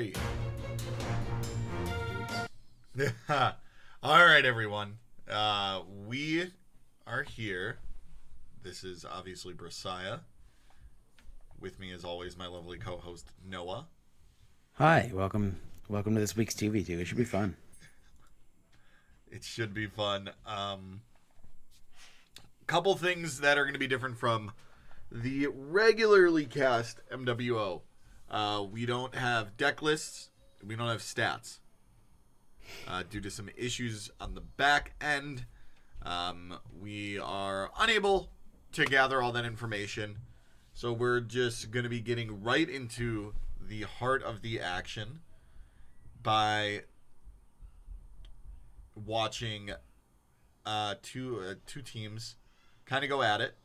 right. All right, everyone. We are here. This is obviously Brasiah. With me, as always, my lovely co-host Noah. Hi, welcome to this week's TV2. It should be fun. It should be fun. Couple things that are going to be different from the regularly cast MWO. We don't have deck lists. We don't have stats. Due to some issues on the back end, we are unable to gather all that information. So we're just going to be getting right into the heart of the action by watching two teams kind of go at it.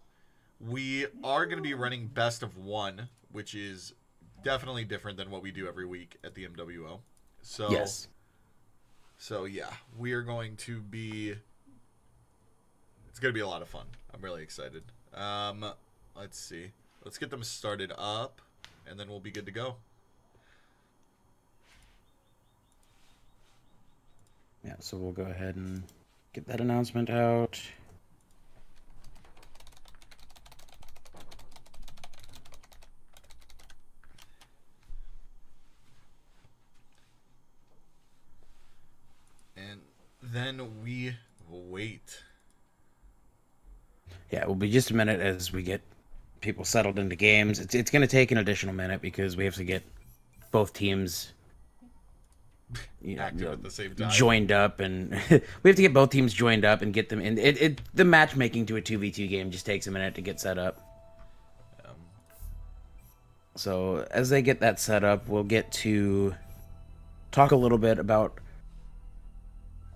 We are going to be running best of one, which is definitely different than what we do every week at the MWO. So, Yes. so yeah, we are going to be. It's going to be a lot of fun. I'm really excited. Let's see. Let's get them started up, and then we'll be good to go. Yeah, so we'll go ahead and get that announcement out. And then we wait. Yeah, it will be just a minute as we get people settled into games. It's going to take an additional minute because we have to get both teams Active at the same time. joined up, and we have to get both teams joined up and get them in. The matchmaking to a 2v2 game just takes a minute to get set up. Um, So as they get that set up, we'll get to talk a little bit about.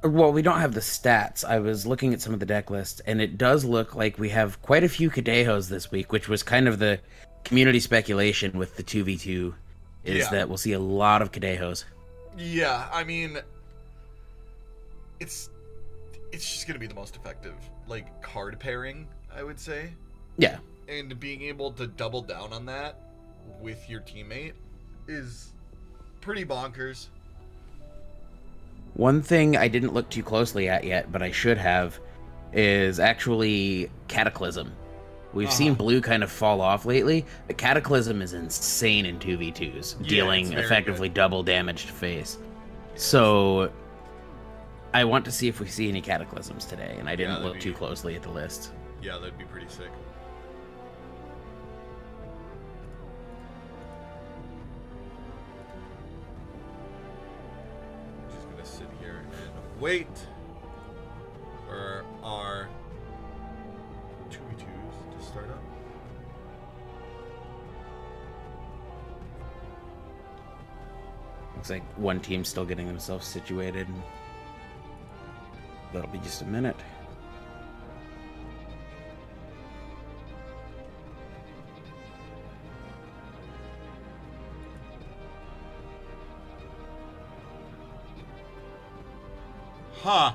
Well, we don't have the stats. I was looking at some of the deck lists, and it does look like we have quite a few Kadejos this week, which was kind of the community speculation with the 2v2, is Yeah. that we'll see a lot of Kadejos. Yeah, I mean, it's just gonna be the most effective like card pairing, I would say, Yeah. and being able to double down on that with your teammate is pretty bonkers. One thing I didn't look too closely at yet, but I should have, is actually Cataclysm. We've seen Uh-huh. blue kind of fall off lately, but Cataclysm is insane in 2v2s, Yeah, dealing it's very effectively good. double damage to face. Yes. So I want to see if we see any Cataclysms today, and I didn't that'd look be- too closely at the list. Yeah, that'd be pretty sick. Just gonna sit here and wait for our 2v2s to start up. Looks like one team's still getting themselves situated. That'll be just a minute. Huh.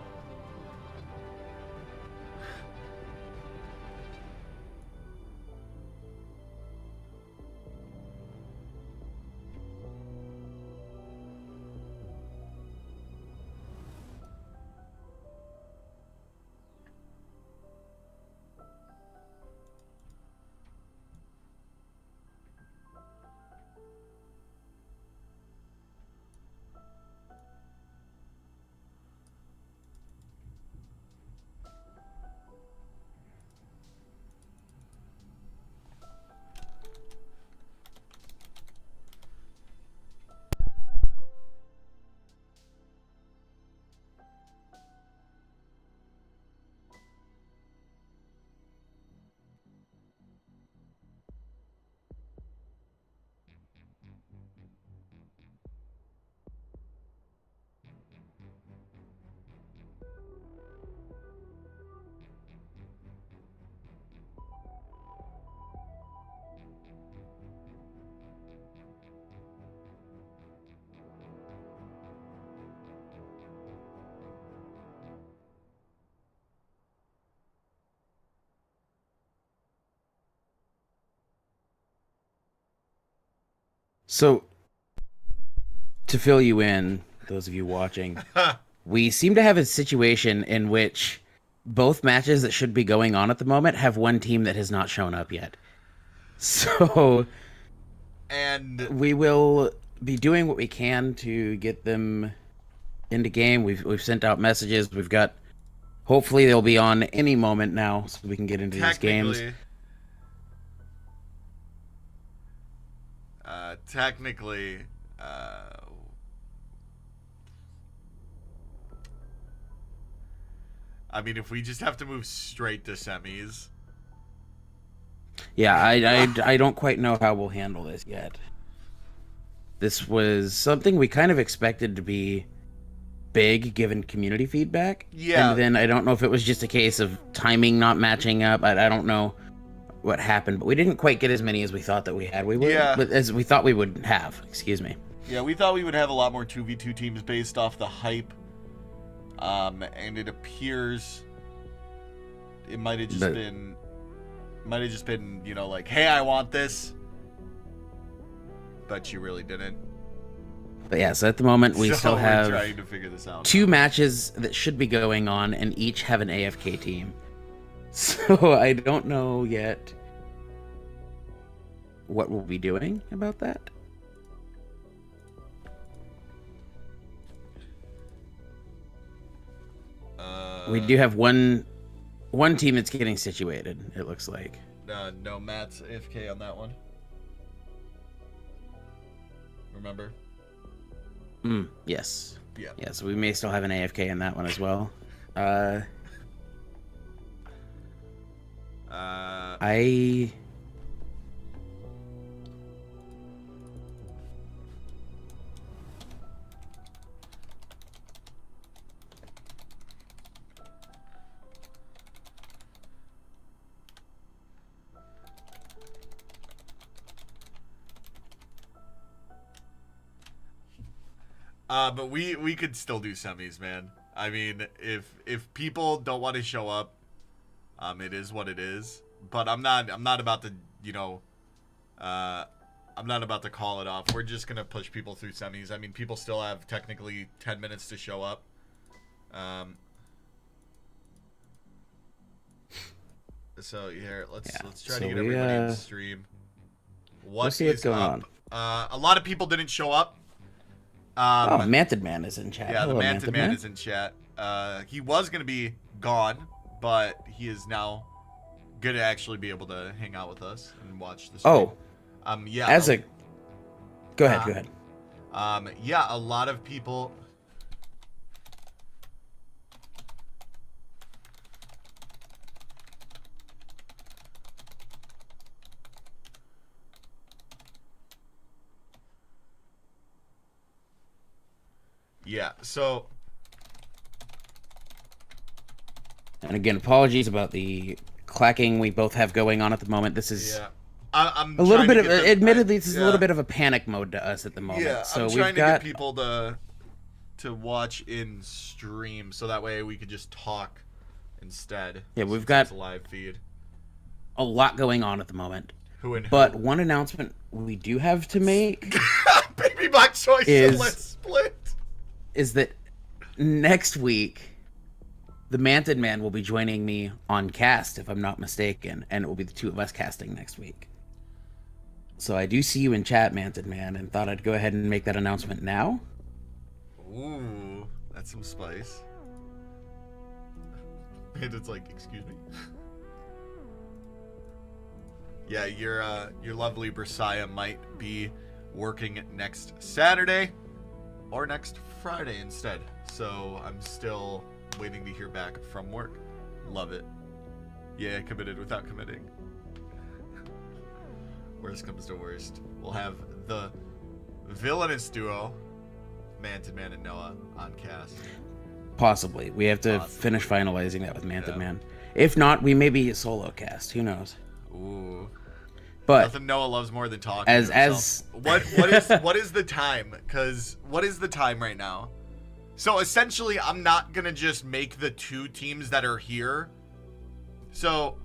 So to fill you in, those of you watching, we seem to have a situation in which both matches that should be going on at the moment have one team that has not shown up yet. So, and we will be doing what we can to get them into game. We've sent out messages. We've got, hopefully they'll be on any moment now, so we can get into these games. Technically, I mean, if we just have to move straight to semis. Yeah, I don't quite know how we'll handle this yet. This was something we kind of expected to be big, given community feedback. Yeah. And then I don't know if it was just a case of timing not matching up. I don't know what happened, but we didn't quite get as many as we thought that we had. We would, yeah. As we thought we would have. Excuse me. Yeah, we thought we would have a lot more 2v2 teams based off the hype. And it appears it might have just been, you know, like, hey, I want this, but you really didn't. But yeah, so at the moment we still have trying to figure this out. 2 matches that should be going on, and each have an AFK team. So I don't know yet what we'll be doing about that. We do have one team that's getting situated, it looks like. No, Matt's AFK on that one. Remember? Yes. Yeah. Yeah, so we may still have an AFK in that one as well. But we could still do semis, man. I mean, if people don't want to show up, it is what it is. But I'm not about to, you know, I'm not about to call it off. We're just gonna push people through semis. I mean, people still have technically 10 minutes to show up. So here, let's try to get everybody in the stream. What is going on? A lot of people didn't show up. Mantid Man is in chat. Yeah, Hello, the Mantid Man is in chat. He was going to be gone, but he is now going to actually be able to hang out with us and watch the stream. Yeah. Go ahead. Yeah, a lot of people... Yeah, so... And again, apologies about the clacking we both have going on at the moment. This is I'm a little bit of... Admittedly, this is a little bit of a panic mode to us at the moment. Yeah, so I'm trying to get people to watch in stream, so that way we could just talk instead. Yeah, we've got a live feed. A lot going on at the moment. But one announcement we do have to make... Babybokchoy said let's split! Is that next week, the Mantid Man will be joining me on cast, if I'm not mistaken, and it will be the 2 of us casting next week. So I do see you in chat, Mantid Man, and thought I'd go ahead and make that announcement now. Ooh, that's some spice. Mantid's like, excuse me? Yeah, your lovely Bersiah might be working next Saturday. Or next Friday instead. So I'm still waiting to hear back from work. Love it. Yeah, committed without committing. Worst comes to worst, we'll have the villainous duo, Mantid Man and Noah, on cast. Possibly. We have to finish finalizing that with Mantid Man. If not, we may be a solo cast. Who knows? Ooh. But nothing Noah loves more than talking. What is the time? Because what is the time right now? So essentially, I'm not gonna just make the 2 teams that are here. So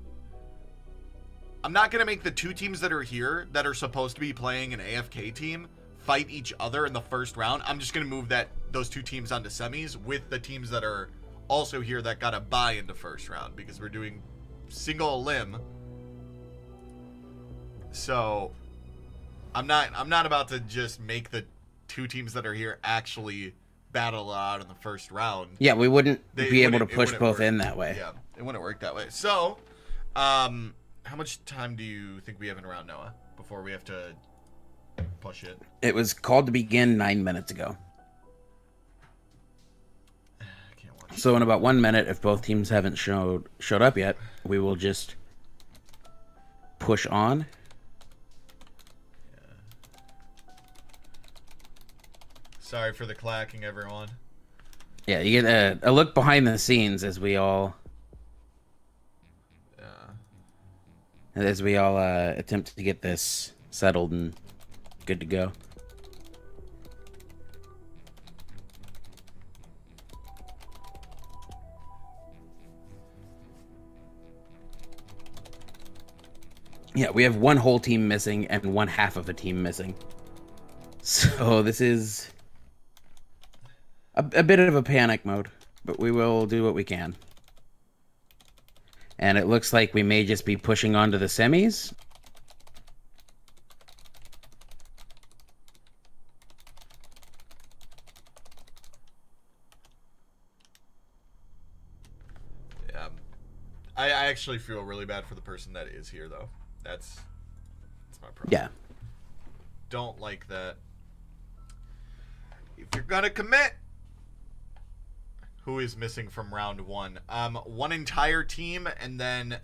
I'm not gonna make the 2 teams that are here that are supposed to be playing an AFK team fight each other in the first round, I'm just going to move those two teams onto semis with the teams that are also here that got to buy into first round, because we're doing single elim. So I'm not about to just make the two teams that are here actually battle out in the first round. Yeah, we wouldn't be able to push both in that way. Yeah, it wouldn't work that way. So, how much time do you think we have in a round, Noah, before we have to push it? It was called to begin 9 minutes ago. I can't watch. So in about 1 minute, if both teams haven't showed up yet, we will just push on. Sorry for the clacking, everyone. Yeah, you get a look behind the scenes as we all attempt to get this settled and good to go. Yeah, we have one whole team missing and one half of a team missing. So this is a bit of a panic mode, but we will do what we can. And it looks like we may just be pushing on to the semis. Yeah. I actually feel really bad for the person that is here, though. That's my problem. Yeah. Don't like that. If you're gonna commit, who is missing from round one? One entire team, and then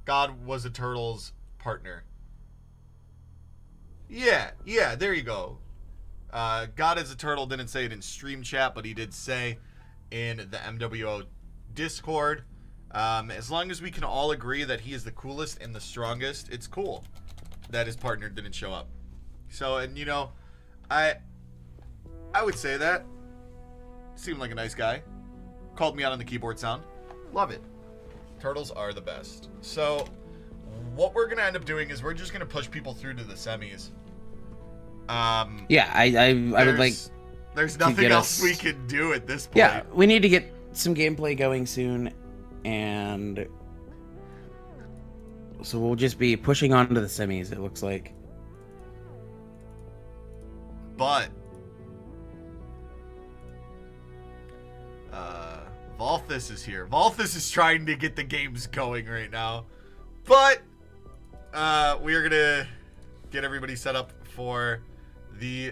God was a Turtle's partner. Yeah, there you go. God is a Turtle didn't say it in stream chat, but he did say in the MWO Discord. As long as we can all agree that he is the coolest and the strongest, it's cool that his partner didn't show up. So, and you know, I would say that. Seemed like a nice guy. Called me out on the keyboard sound. Love it. Turtles are the best. So, what we're going to end up doing is we're just going to push people through to the semis. Yeah, I would like... There's nothing else we can do at this point. Yeah, we need to get some gameplay going soon, and... So we'll just be pushing on to the semis, it looks like. But... Valthus is here. Valthus is trying to get the games going right now. But we are going to get everybody set up for the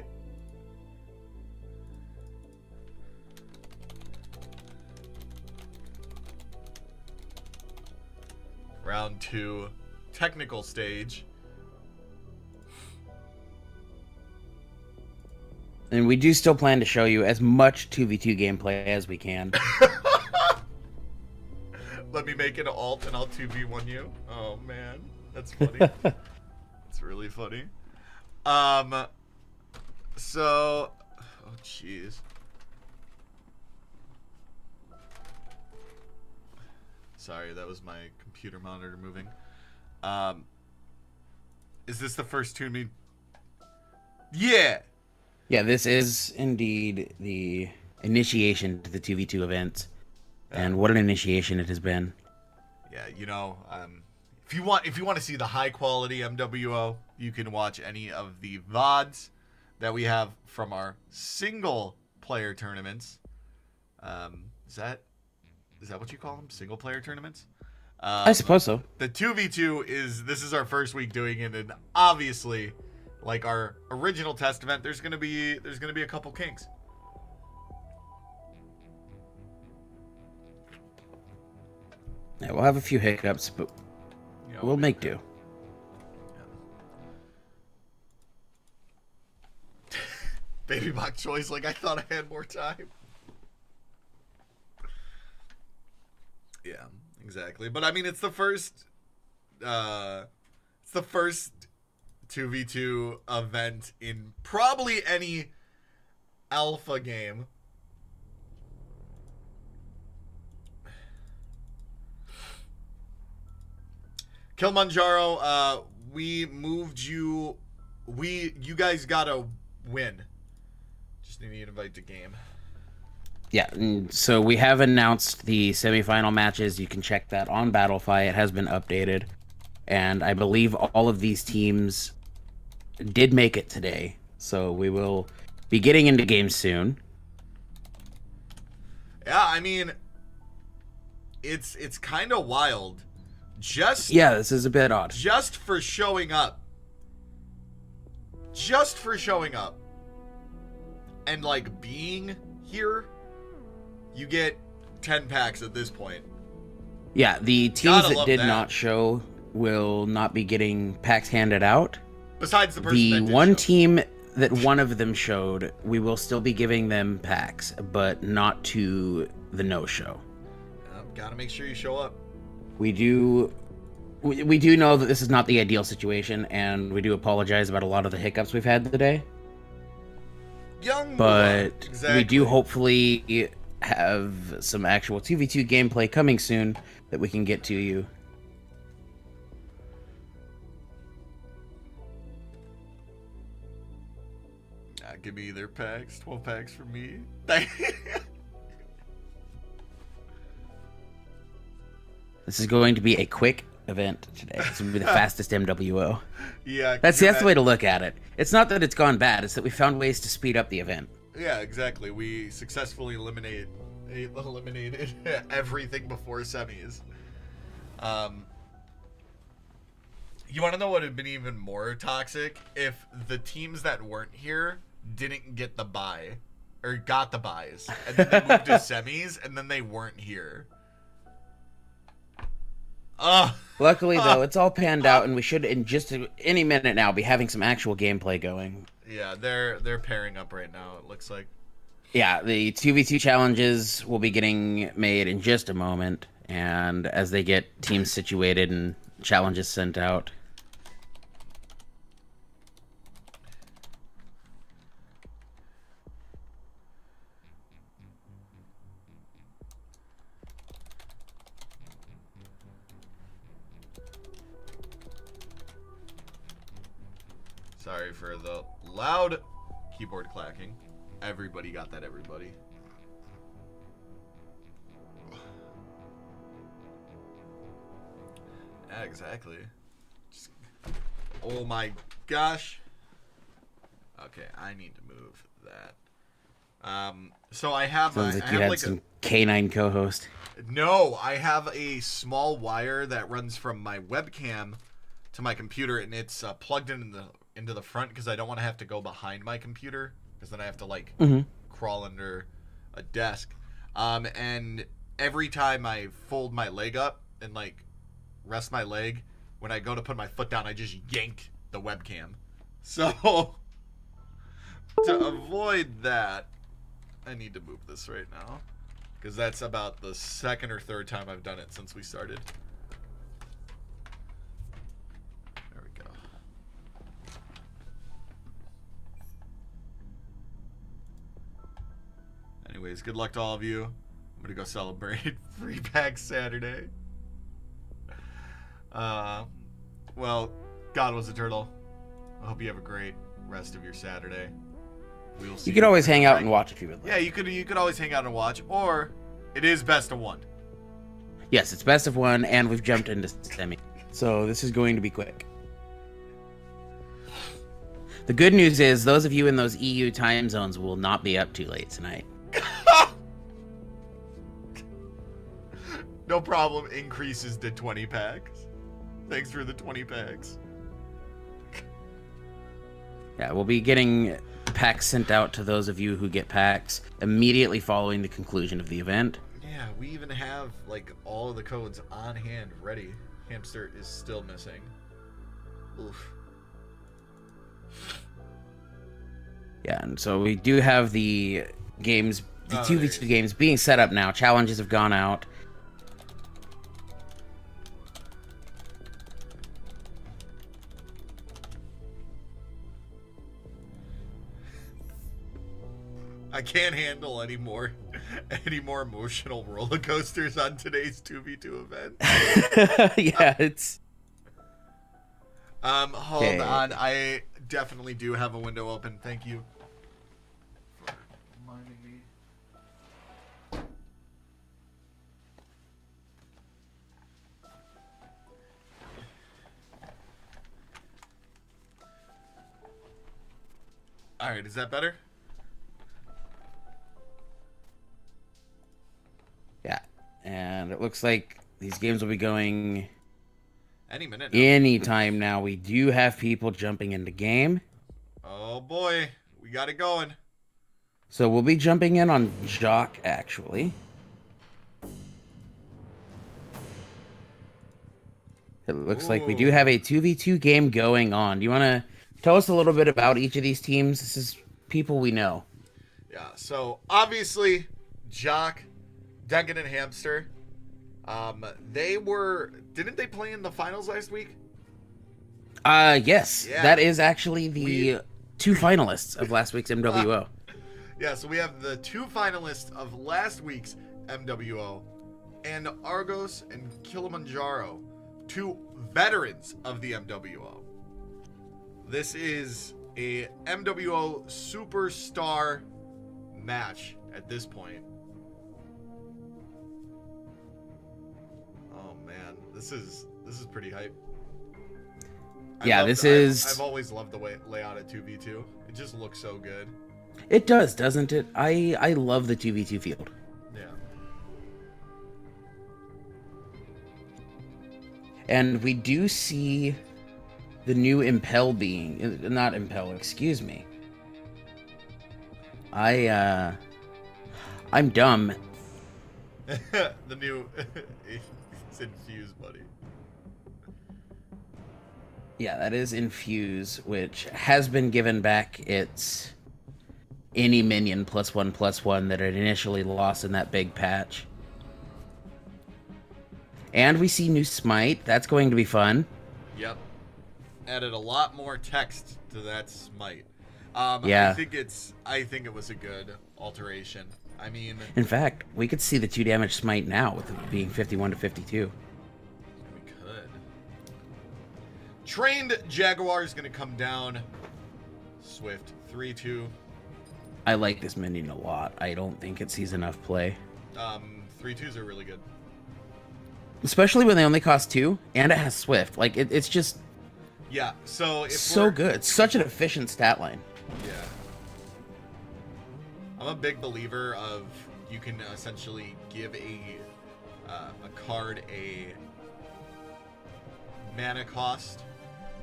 round 2 technical stage. And we do still plan to show you as much 2v2 gameplay as we can. Let me make an alt and I'll 2v1 you. Oh, man. That's funny. It's really funny. So... Oh, jeez. Sorry, that was my computer monitor moving. Is this the first tune? Yeah! Yeah, this is indeed the initiation to the 2v2 event. And what an initiation it has been. Yeah, you know, if you want to see the high quality MWO, you can watch any of the VODs that we have from our single player tournaments. Is that what you call them? Single player tournaments? I suppose so. The 2v2 this is our first week doing it, and obviously, like our original test event, there's gonna be a couple kinks. Yeah, we'll have a few hiccups, but we'll make do. Yeah. Babybokchoy's like, I thought I had more time. Yeah, exactly. But I mean, it's the first 2v2 event in probably any alpha game. Kiimanjaro, we moved you. You guys got a win. Just need to invite to game. Yeah, and so we have announced the semifinal matches. You can check that on Battlefy. It has been updated. And I believe all of these teams did make it today. So we will be getting into games soon. Yeah, I mean, it's kind of wild. Yeah, this is a bit odd. Just for showing up. Just for showing up. And, like, being here, you get 10 packs at this point. Yeah, the teams that did not show will not be getting packs handed out. Besides the person that did one show. team that one of them showed, we will still be giving them packs, but not to the no-show. Gotta make sure you show up. We do know that this is not the ideal situation, and we do apologize about a lot of the hiccups we've had today. Exactly. We do hopefully have some actual 2v2 gameplay coming soon that we can get to you. Give me their packs. 12 packs for me. This is going to be a quick event today. It's going to be the fastest MWO. Yeah. That's the way to look at it. It's not that it's gone bad. It's that we found ways to speed up the event. Yeah, exactly. We successfully eliminated everything before semis. You want to know what would have been even more toxic? If the teams that weren't here didn't get the bye, or got the buys, and then they moved to semis, and then they weren't here. Luckily, though, it's all panned out, and we should, in just any minute now, be having some actual gameplay going. Yeah, they're pairing up right now, it looks like. Yeah, the 2v2 challenges will be getting made in just a moment, and as they get teams situated and challenges sent out. Sorry for the loud keyboard clacking. Everybody got that, everybody. Yeah, exactly. Oh my gosh. Okay, I need to move that. So I have... Sounds like you had some canine co-host. No, I have a small wire that runs from my webcam to my computer, and it's plugged into the front because I don't want to have to go behind my computer, because then I have to like crawl under a desk. And every time I fold my leg up and like rest my leg, when I go to put my foot down, I just yank the webcam. So to avoid that, I need to move this right now, because that's about the second or third time I've done it since we started. There we go. Anyways, good luck to all of you. I'm gonna go celebrate Free Pack Saturday. Well, God was a turtle. I hope you have a great rest of your Saturday. We'll see. You could always hang out and watch if you would like. Yeah, you could always hang out and watch, or it is best of one. Yes, it's best of one, and we've jumped into semi. So this is going to be quick. The good news is those of you in those EU time zones will not be up too late tonight. No problem. Increases to 20 packs. Thanks for the 20 packs. Yeah, we'll be getting packs sent out to those of you who get packs immediately following the conclusion of the event. Yeah, we even have like all of the codes on hand ready. Hamster is still missing. Oof. Yeah, and so we do have the games, the 2v2 games being set up now. Challenges have gone out. I can't handle any more emotional roller coasters on today's 2v2 event. Yeah, it's... Hold on. definitely do have a window open. Thank you for reminding me. All right, is that better? Yeah, and it looks like these games will be going any minute now. Anytime now. We do have people jumping into game. Oh boy, we got it going. So we'll be jumping in on Jock, actually. It looks like we do have a 2v2 game going on. Do you want to tell us a little bit about each of these teams? This is people we know. Yeah, so obviously, Jock, DecadentHamster, didn't they play in the finals last week? Yes. Yeah. That is actually the two finalists of last week's MWO. Yeah, so we have the two finalists of last week's MWO, and Argos and Kiimanjaro, two veterans of the MWO. This is a MWO superstar match at this point. Oh man, this is pretty hype. I've always loved the layout at 2v2. It just looks so good. It does, doesn't it? I love the 2v2 field. Yeah. And we do see the new Impel being... Not Impel, excuse me. I'm dumb. The new... It's Infuse, buddy. Yeah, that is Infuse, which has been given back its any minion +1/+1 that it initially lost in that big patch. And we see new Smite. That's going to be fun. Yep. Added a lot more text to that Smite. Yeah. I think it was a good alteration. I mean, in fact, we could see the 2 damage Smite now with it being 51 to 52. We could. Trained Jaguar is going to come down. Swift 3-2. I like this minion a lot. I don't think it sees enough play. 3-2s are really good. Especially when they only cost 2, and it has Swift. Like, it's just... Yeah, so good. It's such an efficient stat line. Yeah. I'm a big believer of you can essentially give a card a mana cost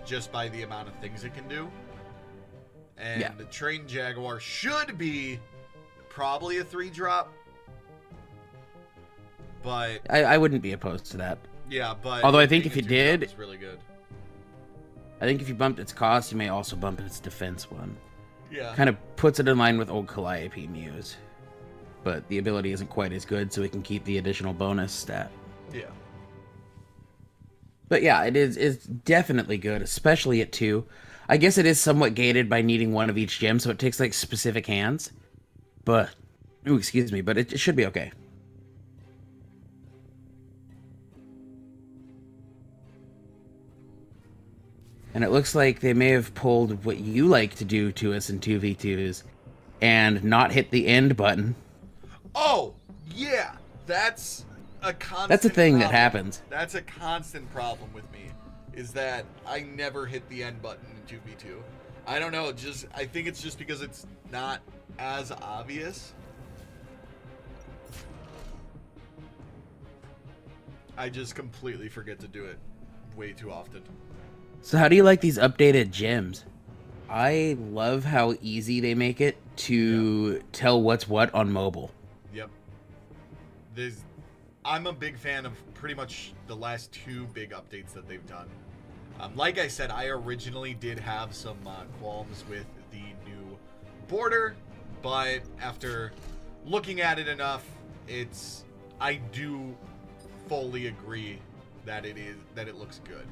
just by the amount of things it can do. And the Trained Jaguar should be probably a 3-drop. But I wouldn't be opposed to that. Yeah, but although I think if you did, it's really good. I think if you bumped its cost, you may also bump its defense one. Yeah. Kind of puts it in line with old Calliope Muse. But the ability isn't quite as good, so we can keep the additional bonus stat. Yeah. But yeah, it's definitely good, especially at 2. I guess it is somewhat gated by needing one of each gem, so it takes like specific hands. But, excuse me, but it should be okay. And it looks like they may have pulled what you like to do to us in 2v2s and not hit the end button. Oh, yeah. That's a constant That's a thing problem. that happens. That's a constant problem with me, is that I never hit the end button in 2v2. I don't know, I think it's just because it's not as obvious. I just completely forget to do it way too often. So how do you like these updated gems? I love how easy they make it to tell what's what on mobile. Yep. I'm a big fan of pretty much the last 2 big updates that they've done. Like I said, I originally did have some qualms with the new border, but after looking at it enough, I do fully agree that it looks good.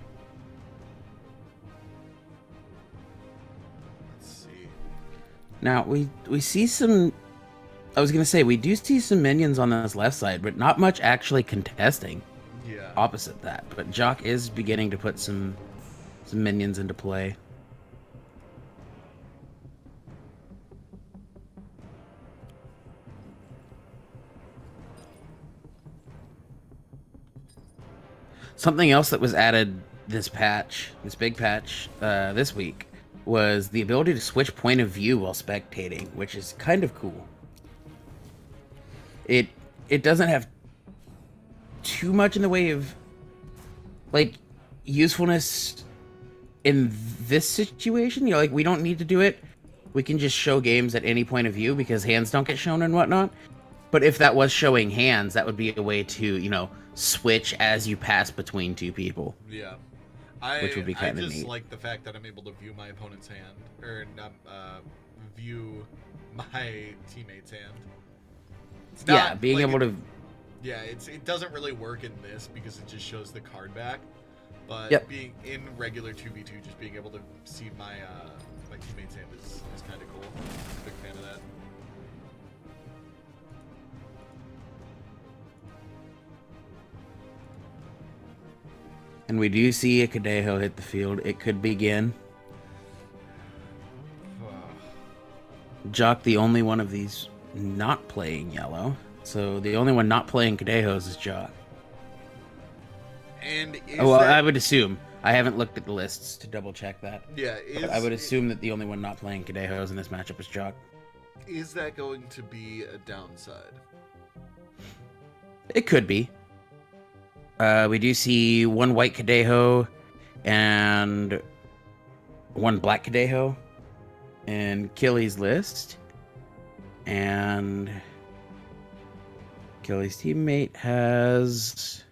Now, we see some... I was going to say, we do see some minions on this left side, but not much actually contesting. Yeah. Opposite that. But Jock is beginning to put some minions into play. Something else that was added this big patch, this week, was the ability to switch point of view while spectating, which is kind of cool. It doesn't have too much in the way of like usefulness in this situation. Like, we don't need to do it. We can just show games at any point of view because hands don't get shown and whatnot. But if that was showing hands, that would be a way to, switch as you pass between two people. Yeah. Which would be kind of neat. I just like the fact that I'm able to view my opponent's hand, or not, view my teammate's hand. It's not, being able to... Yeah, it doesn't really work in this because it just shows the card back. But being in regular 2v2, just being able to see my my teammate's hand is kind of cool. I'm a big fan of that. And we do see a Kadeho hit the field. It could begin. Jock, the only one of these not playing yellow. So the only one not playing Kadehos is Jock. And I would assume. I haven't looked at the lists to double check that. Yeah, but I would assume that the only one not playing Kadehos in this matchup is Jock. Is that going to be a downside? It could be. We do see one white Kadeho and one black Kadeho in Killy's list. And Killy's teammate has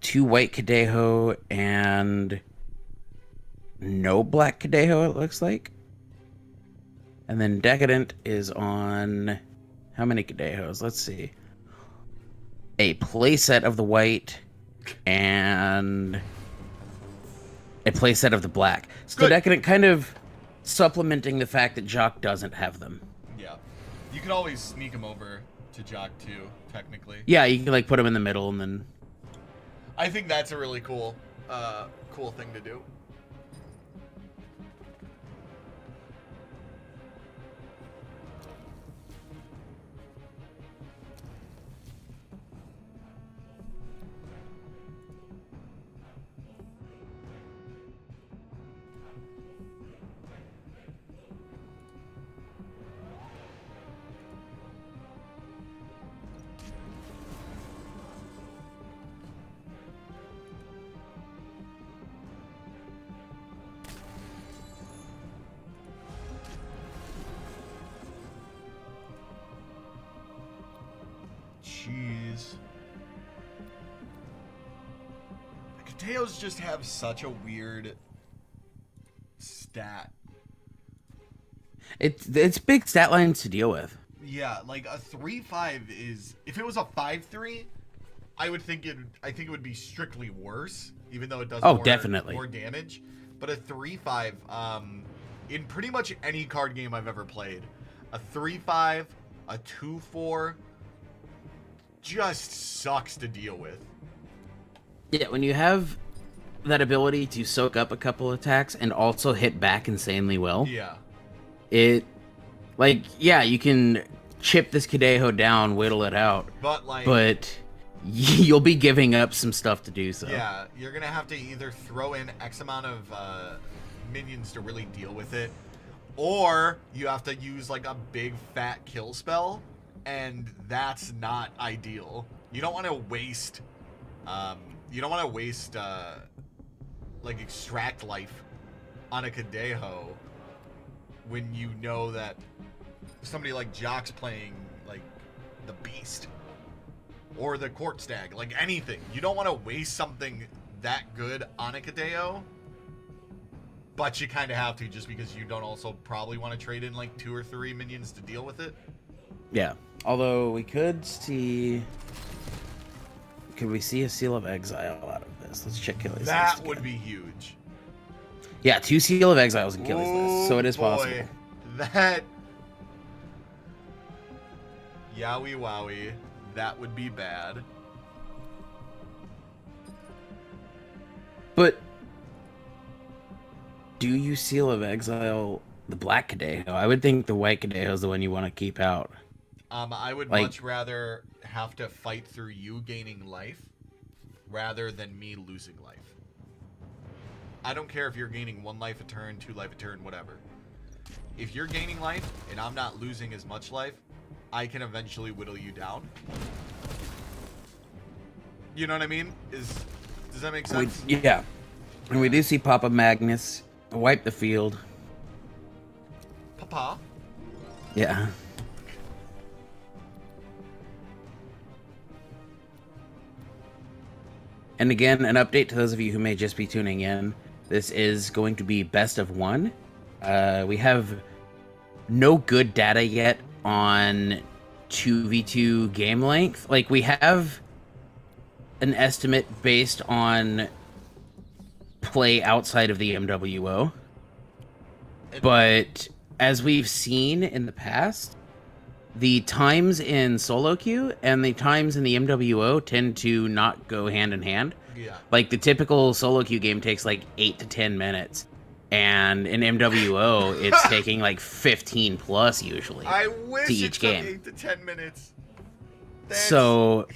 2 white Kadeho and no black Kadeho, it looks like. And then Decadent is on... How many Kadehos? Let's see. A playset of the white and a playset of the black. So Decadent kind of supplementing the fact that Jock doesn't have them. Yeah. You can always sneak them over to Jock too, technically. Yeah, you can put them in the middle and then... I think that's a really cool thing to do. Jeez. The Kadeos just have such a weird stat. It's big stat lines to deal with. Yeah, like a 3-5 is... If it was a 5-3, I think it would be strictly worse, even though it does definitely more damage. But a 3-5, in pretty much any card game I've ever played, a 3-5, a 2-4... just sucks to deal with. Yeah, when you have that ability to soak up a couple attacks and also hit back insanely well. Yeah. You can chip this Kadeho down, whittle it out. But you'll be giving up some stuff to do so. Yeah, you're going to have to either throw in X amount of minions to really deal with it, or you have to use a big fat kill spell. And that's not ideal. You don't want to waste, extract life on a Kadeho when you know that somebody like Jock's playing, the Beast or the Court Stag, anything. You don't want to waste something that good on a Kadeho, but you kind of have to just because you don't also probably want to trade in, 2 or 3 minions to deal with it. Yeah. Although we could see... Could we see a Seal of Exile out of this? Let's check Killy's list. That would be huge. Yeah, 2 Seal of Exiles in Killy's list, so it is possible. That... Yowie wowie. That would be bad. But... Do you Seal of Exile the black Kadeho? I would think the white Kadeho is the one you want to keep out. I would Like- much rather have to fight through you gaining life rather than me losing life. I don't care if you're gaining 1 life a turn, 2 life a turn, whatever. If you're gaining life and I'm not losing as much life, I can eventually whittle you down. You know what I mean? Does that make sense? Yeah. And we do see Papa Magnus wipe the field. Papa? Yeah. And again, an update to those of you who may just be tuning in. This is going to be best of 1. We have no good data yet on 2v2 game length. Like, we have an estimate based on play outside of the MWO. But as we've seen in the past, the times in solo queue and the times in the MWO tend to not go hand in hand. Yeah. Like, the typical solo queue game takes like 8 to 10 minutes. And in MWO, it's taking like 15 plus usually. I wish to it each took game. 8 to 10 minutes. So,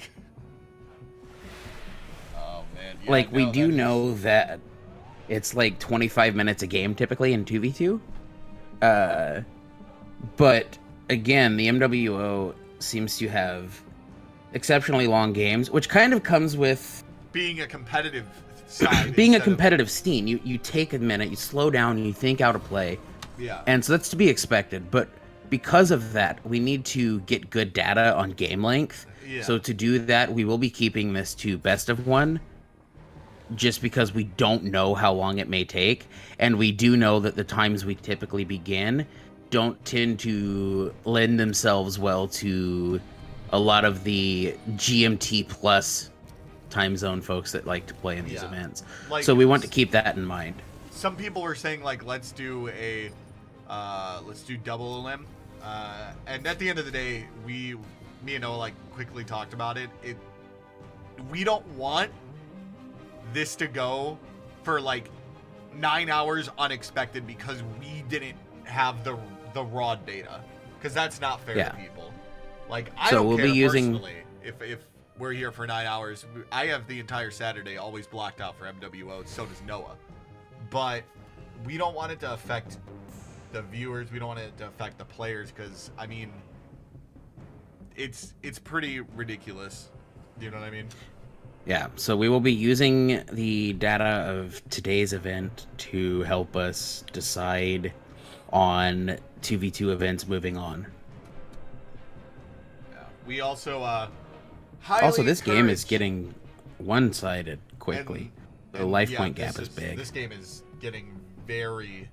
Oh, man. Yeah, like, we no, do that is- know that it's like 25 minutes a game typically in 2v2. But again, the MWO seems to have exceptionally long games, which kind of comes with being a competitive side. being a instead of- competitive scene. You take a minute, you slow down, you think out a play. Yeah. And so that's to be expected. But because of that, we need to get good data on game length. Yeah. So to do that, we will be keeping this to best of 1. Just because we don't know how long it may take. And we do know that the times we typically begin don't tend to lend themselves well to a lot of the GMT plus time zone folks that like to play in these Yeah. events. Like, So we want to keep that in mind. Some people were saying, like, let's do double limb. And at the end of the day, me and Noah, like, quickly talked about it. We don't want this to go for, like, 9 hours unexpected because we didn't have the raw data. Because that's not fair Yeah. to people. Like, I So don't we'll care be using- personally if we're here for 9 hours. I have the entire Saturday always blocked out for MWO. So does Noah. But we don't want it to affect the viewers. We don't want it to affect the players because, I mean, it's pretty ridiculous. You know what I mean? Yeah, so we will be using the data of today's event to help us decide on 2v2 events moving on. Yeah. We also Also, this game is encourage- getting one-sided quickly. The life point gap is big. This game is getting very,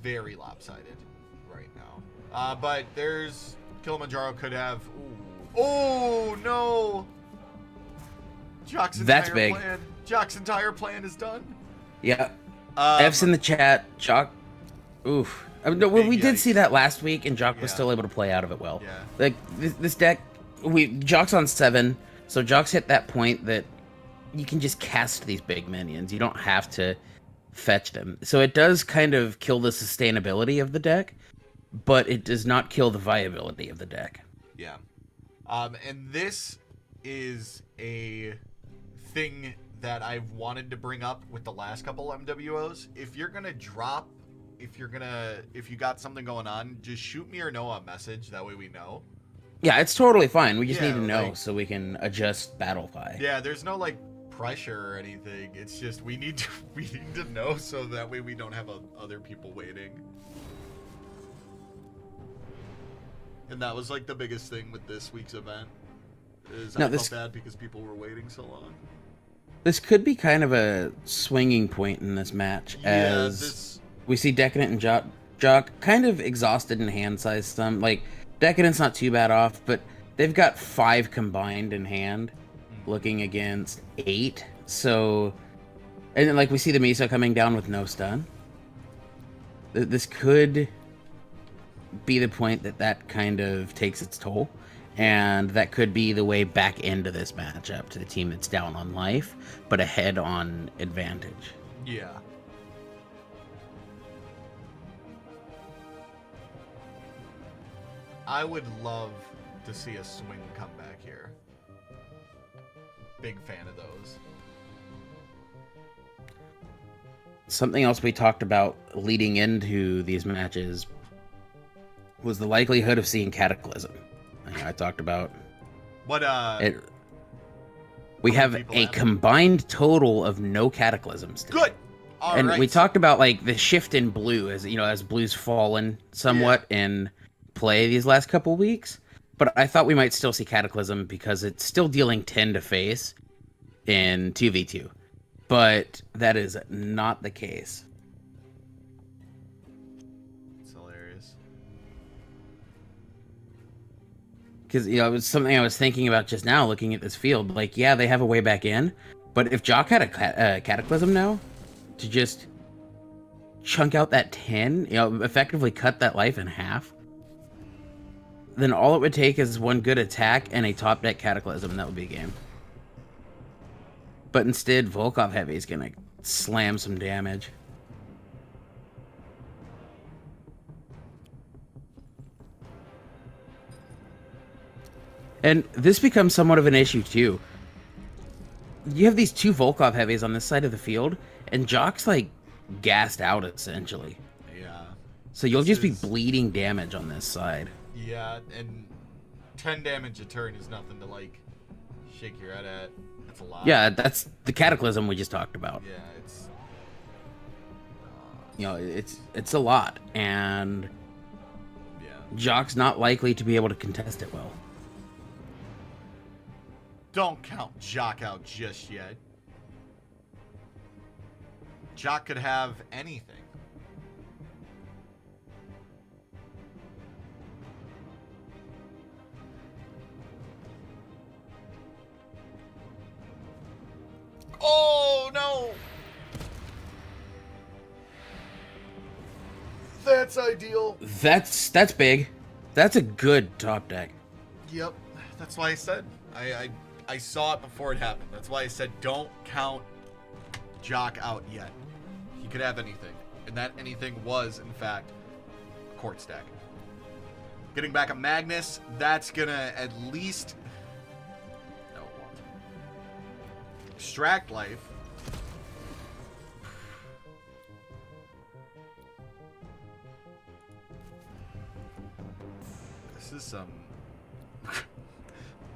very lopsided right now. But there's Kiimanjaro could have. Ooh. Oh no! Jock's That's entire big. plan. Jock's entire plan is done. Yeah, F's in the chat. Jock. Oof. No, well, we Big did yikes. see that last week, and Jock was Yeah. still able to play out of it well. Yeah. Like this deck, Jock's on 7, so Jock's hit that point that you can just cast these big minions. You don't have to fetch them. So it does kind of kill the sustainability of the deck, but it does not kill the viability of the deck. Yeah. And this is a thing that I've wanted to bring up with the last couple MWOs. If you're gonna drop, if you got something going on, just shoot me or Noah a message. That way we know. Yeah, it's totally fine. We just Yeah, need to know like- so we can adjust Battlefy. Yeah, there's no like pressure or anything. It's just we need to know so that way we don't have other people waiting. And that was like the biggest thing with this week's event. Is No, I this- felt bad because people were waiting so long. This could be kind of a swinging point in this match, Yeah, as we see Decadent and Jock kind of exhausted in hand size. Some like Decadent's not too bad off, but they've got 5 combined in hand, looking against 8. So, and then, like, we see the Miso coming down with no stun. This could be the point that kind of takes its toll. And that could be the way back into this matchup to the team that's down on life, but ahead on advantage. Yeah. I would love to see a swing comeback here. Big fan of those. Something else we talked about leading into these matches was the likelihood of seeing Cataclysm. I talked about What we have a combined total of no Cataclysms today. Good. All and right. we talked about like the shift in blue as as blue's fallen somewhat in play these last couple weeks. But I thought we might still see Cataclysm because it's still dealing 10 to face in 2v2. But that is not the case. It's hilarious. Because, it was something I was thinking about just now looking at this field. Like, yeah, they have a way back in. But if Jock had a Cataclysm now, to just chunk out that 10, effectively cut that life in half, then all it would take is one good attack and a top deck Cataclysm, and that would be a game. But instead, Volkov Heavy is going to slam some damage. And this becomes somewhat of an issue, too. You have these two Volkov Heavies on this side of the field, and Jock's, like, gassed out, essentially. Yeah. So you'll just be bleeding damage on this side. Yeah, and 10 damage a turn is nothing to, like, shake your head at. That's a lot. Yeah, that's the Cataclysm we just talked about. Yeah, it's... it's a lot, and Jock's not likely to be able to contest it well. Don't count Jock out just yet. Jock could have anything. Oh, no! That's ideal. That's big. That's a good top deck. Yep. That's why I said. I saw it before it happened. That's why I said don't count Jock out yet. He could have anything. And that anything was, in fact, a court stack. Getting back a Magnus, that's going to at least... No, it won't. Extract life. This is some...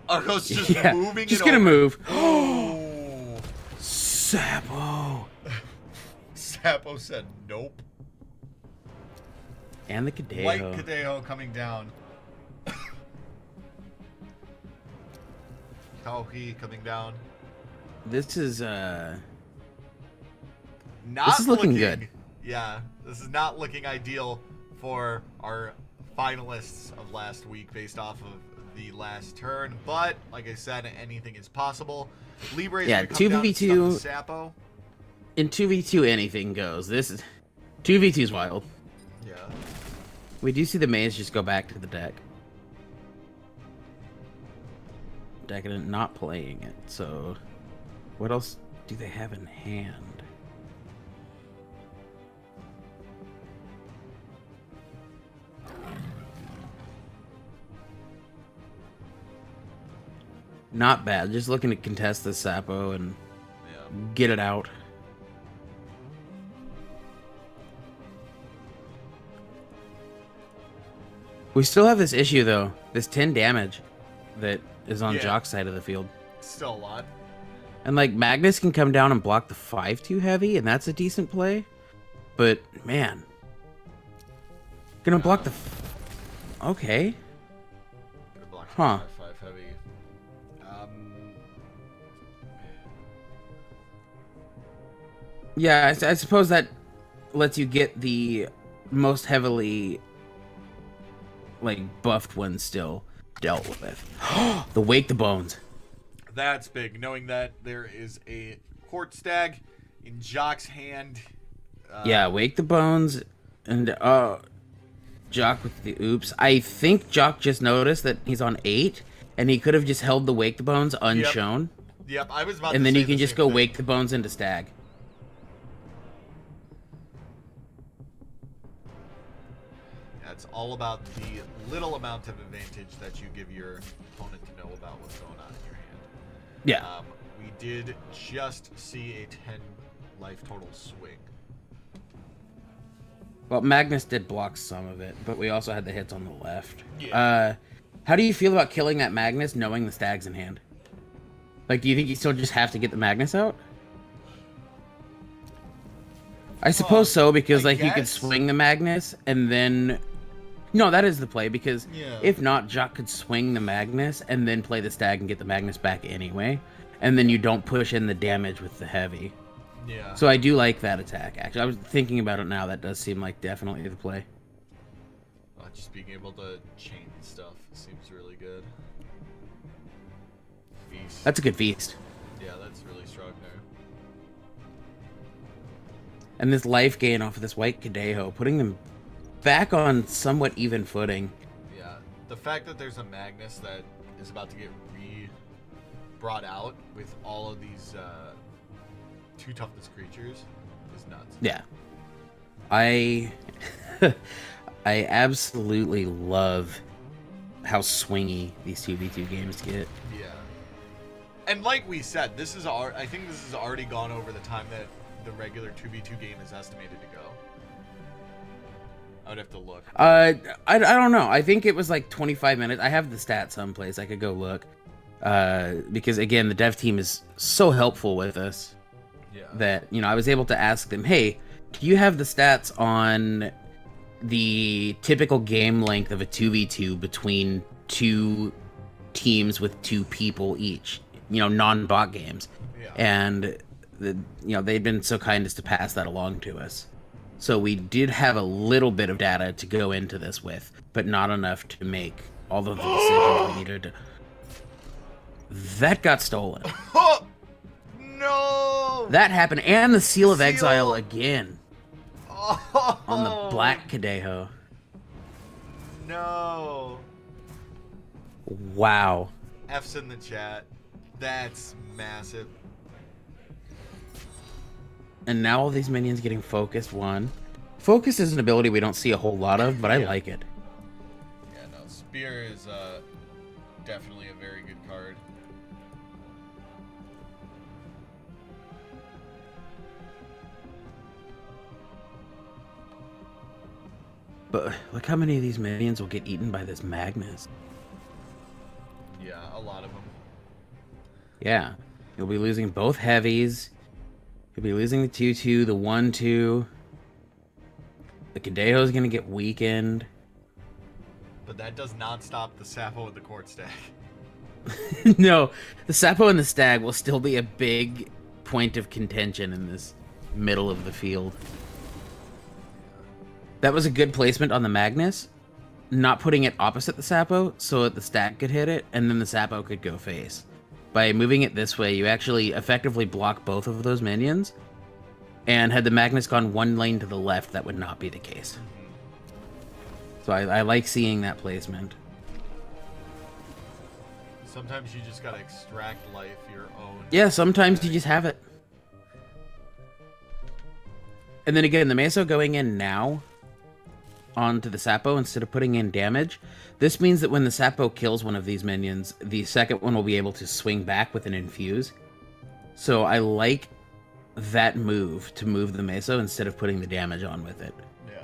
Argos just moving just it gonna over. move. Oh, Sapo. Sapo said nope. And the Cadeo. White Cadeo coming down. Kauhi coming down. This is Not this is looking good. Yeah, this is not looking ideal for our finalists of last week based off of the last turn, but like I said, anything is possible. Libre is 2v2 Sapo. in 2v2 anything goes. This is 2v2 is wild. Yeah. We do see the maze just go back to the deck. Decadent not playing it, so what else do they have in hand? Not bad. Just looking to contest the Sapo and get it out. We still have this issue, though. This 10 damage that is on Jock's side of the field. Still a lot. And, like, Magnus can come down and block the 5-2 heavy, and that's a decent play. But, man. Gonna block the... Okay. Gonna block Huh. 5 heavy. Yeah, I suppose that lets you get the most heavily, like, buffed one still dealt with. The Wake the Bones. That's big, knowing that there is a court stag in Jock's hand. Yeah, Wake the Bones, and Jock with the oops. I think Jock just noticed that he's on 8, and he could have just held the Wake the Bones unshown. Yep, I was about and to then say you can the just same go thing. Wake the Bones into stag. That's all all about the little amount of advantage that you give your opponent to know about what's going on in your hand. Yeah. We did just see a 10 life total swing. Well, Magnus did block some of it, but we also had the hits on the left. Yeah. How do you feel about killing that Magnus knowing the stag's in hand? Like, do you think you still just have to get the Magnus out? I suppose so, because like you could swing the Magnus and then... No, that is the play, because if not, Jacques could swing the Magnus and then play the stag and get the Magnus back anyway. And then you don't push in the damage with the heavy. Yeah. So I do like that attack, actually. I was thinking about it now. That does seem like definitely the play. Just being able to chain stuff seems really good. Feast. That's a good feast. Yeah, that's really strong there. And this life gain off of this white Cadejo, putting them back on somewhat even footing. Yeah, the fact that there's a Magnus that is about to get brought out with all of these 2 toughness creatures is nuts. Yeah. I absolutely love how swingy these 2v2 games get. Yeah. And like we said, I think this has already gone over the time that the regular 2v2 game is estimated to go. I would have to look. I don't know. I think it was like 25 minutes. I have the stats someplace. I could go look. Because again, the dev team is so helpful with us. Yeah. That, I was able to ask them, hey, do you have the stats on the typical game length of a 2v2 between 2 teams with 2 people each, non-bot games? Yeah. And, they'd been so kind as to pass that along to us. So we did have a little bit of data to go into this with, but not enough to make all of the decisions we needed to. That got stolen. No! That happened, and the Seal of Exile again. Oh. On the Black Cadejo. No. Wow. F's in the chat. That's massive. And now all these minions getting focused. Focus is an ability we don't see a whole lot of, but I like it. Yeah, no. Spear is definitely a very good card. But look how many of these minions will get eaten by this Magnus. Yeah, a lot of them. Yeah. You'll be losing both heavies. You'll be losing the 2-2, the 1-2. The Cadejo's gonna get weakened. But that does not stop the Sapo with the court stack. No, the Sapo and the Stag will still be a big point of contention in this middle of the field. That was a good placement on the Magnus. Not putting it opposite the Sapo so that the Stag could hit it, and then the Sapo could go face. By moving it this way, you actually effectively block both of those minions. And had the Magnus gone one lane to the left, that would not be the case. So I like seeing that placement. Sometimes you just gotta extract life your own. Yeah, sometimes you just have it. And then again, the Meso going in now onto the Sapo instead of putting in damage. This means that when the Sapo kills one of these minions, the second one will be able to swing back with an infuse. So I like that move to move the Meso instead of putting the damage on with it. Yeah.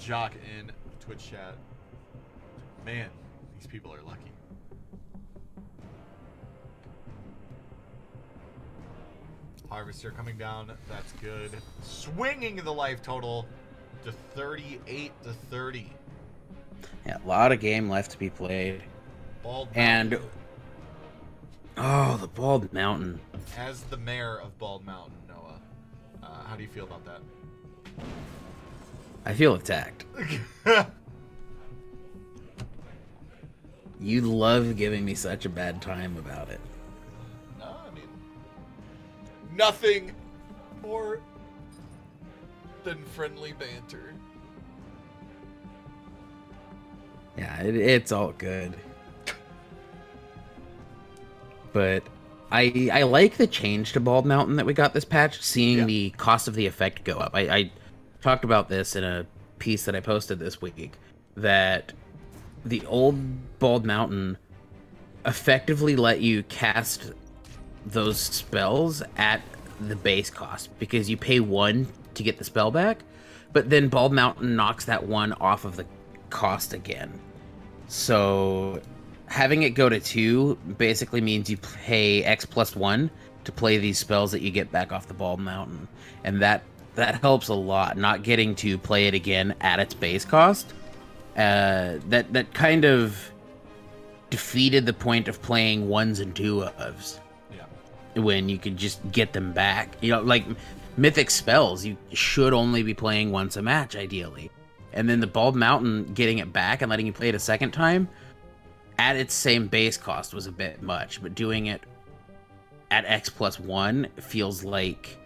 Jock in Twitch chat. Man, these people are lucky. Harvester coming down. That's good. Swinging the life total to 38 to 30. Yeah, a lot of game left to be played. Bald and Mountain. oh, the Bald Mountain. As the mayor of Bald Mountain, Noah, how do you feel about that? I feel attacked. You love giving me such a bad time about it. No, I mean, nothing more than friendly banter. Yeah, it's all good. But I like the change to Bald Mountain that we got this patch, seeing the cost of the effect go up. I talked about this in a piece that I posted this week, that the old Bald Mountain effectively let you cast those spells at the base cost, because you pay 1 to get the spell back, but then Bald Mountain knocks that 1 off of the cost again. So having it go to 2 basically means you pay X plus 1 to play these spells that you get back off the Bald Mountain. And that helps a lot, not getting to play it again at its base cost. That kind of defeated the point of playing 1s and 2s. Yeah. When you could just get them back. You know, like mythic spells, you should only be playing once a match, ideally. And then the Bald Mountain, getting it back and letting you play it a second time at its same base cost was a bit much, but doing it at X plus 1 feels like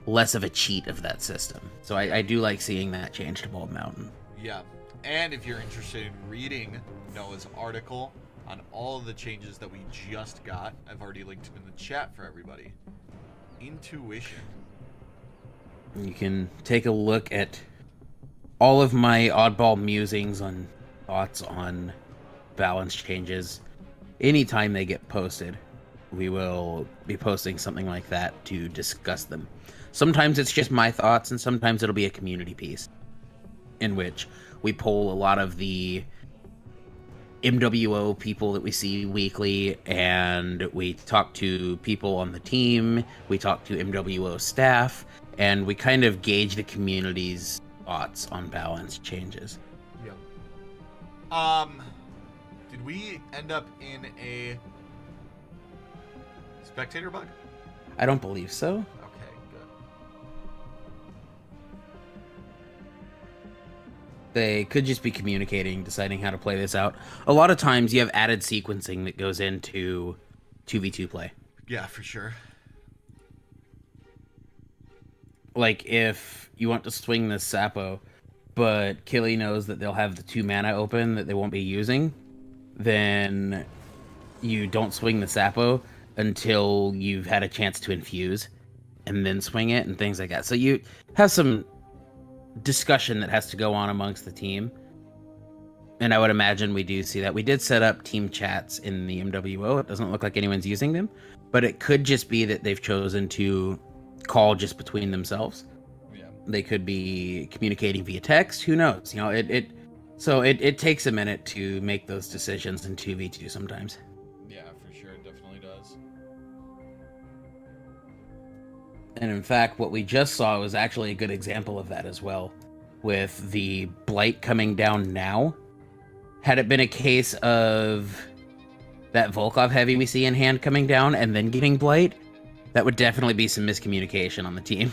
less of a cheat of that system. So I do like seeing that change to Bald Mountain. Yeah, and if you're interested in reading Noah's article on all of the changes that we just got, I've already linked it in the chat for everybody. Intuition. You can take a look at all of my oddball musings on thoughts on balance changes. Anytime they get posted, we will be posting something like that to discuss them. Sometimes it's just my thoughts, and sometimes it'll be a community piece in which we poll a lot of the MWO people that we see weekly, and we talk to people on the team, we talk to MWO staff, and we kind of gauge the community's thoughts on balance changes. Yep. Did we end up in a spectator bug? I don't believe so. Okay, good. They could just be communicating, deciding how to play this out. A lot of times you have added sequencing that goes into 2v2 play. Yeah, for sure. Like, if you want to swing this Sapo, but Killy knows that they'll have the 2 mana open that they won't be using, then you don't swing the Sapo until you've had a chance to infuse, and then swing it, and things like that. So you have some discussion that has to go on amongst the team, and I would imagine we do see that. We did set up team chats in the MWO. It doesn't look like anyone's using them, but it could just be that they've chosen to call just between themselves. Yeah. They could be communicating via text. Who knows? You know, it takes a minute to make those decisions in 2v2 sometimes. Yeah, for sure. It definitely does. And in fact, what we just saw was actually a good example of that as well, with the Blight coming down now. Had it been a case of that Volkov heavy we see in hand coming down and then getting Blight, that would definitely be some miscommunication on the team.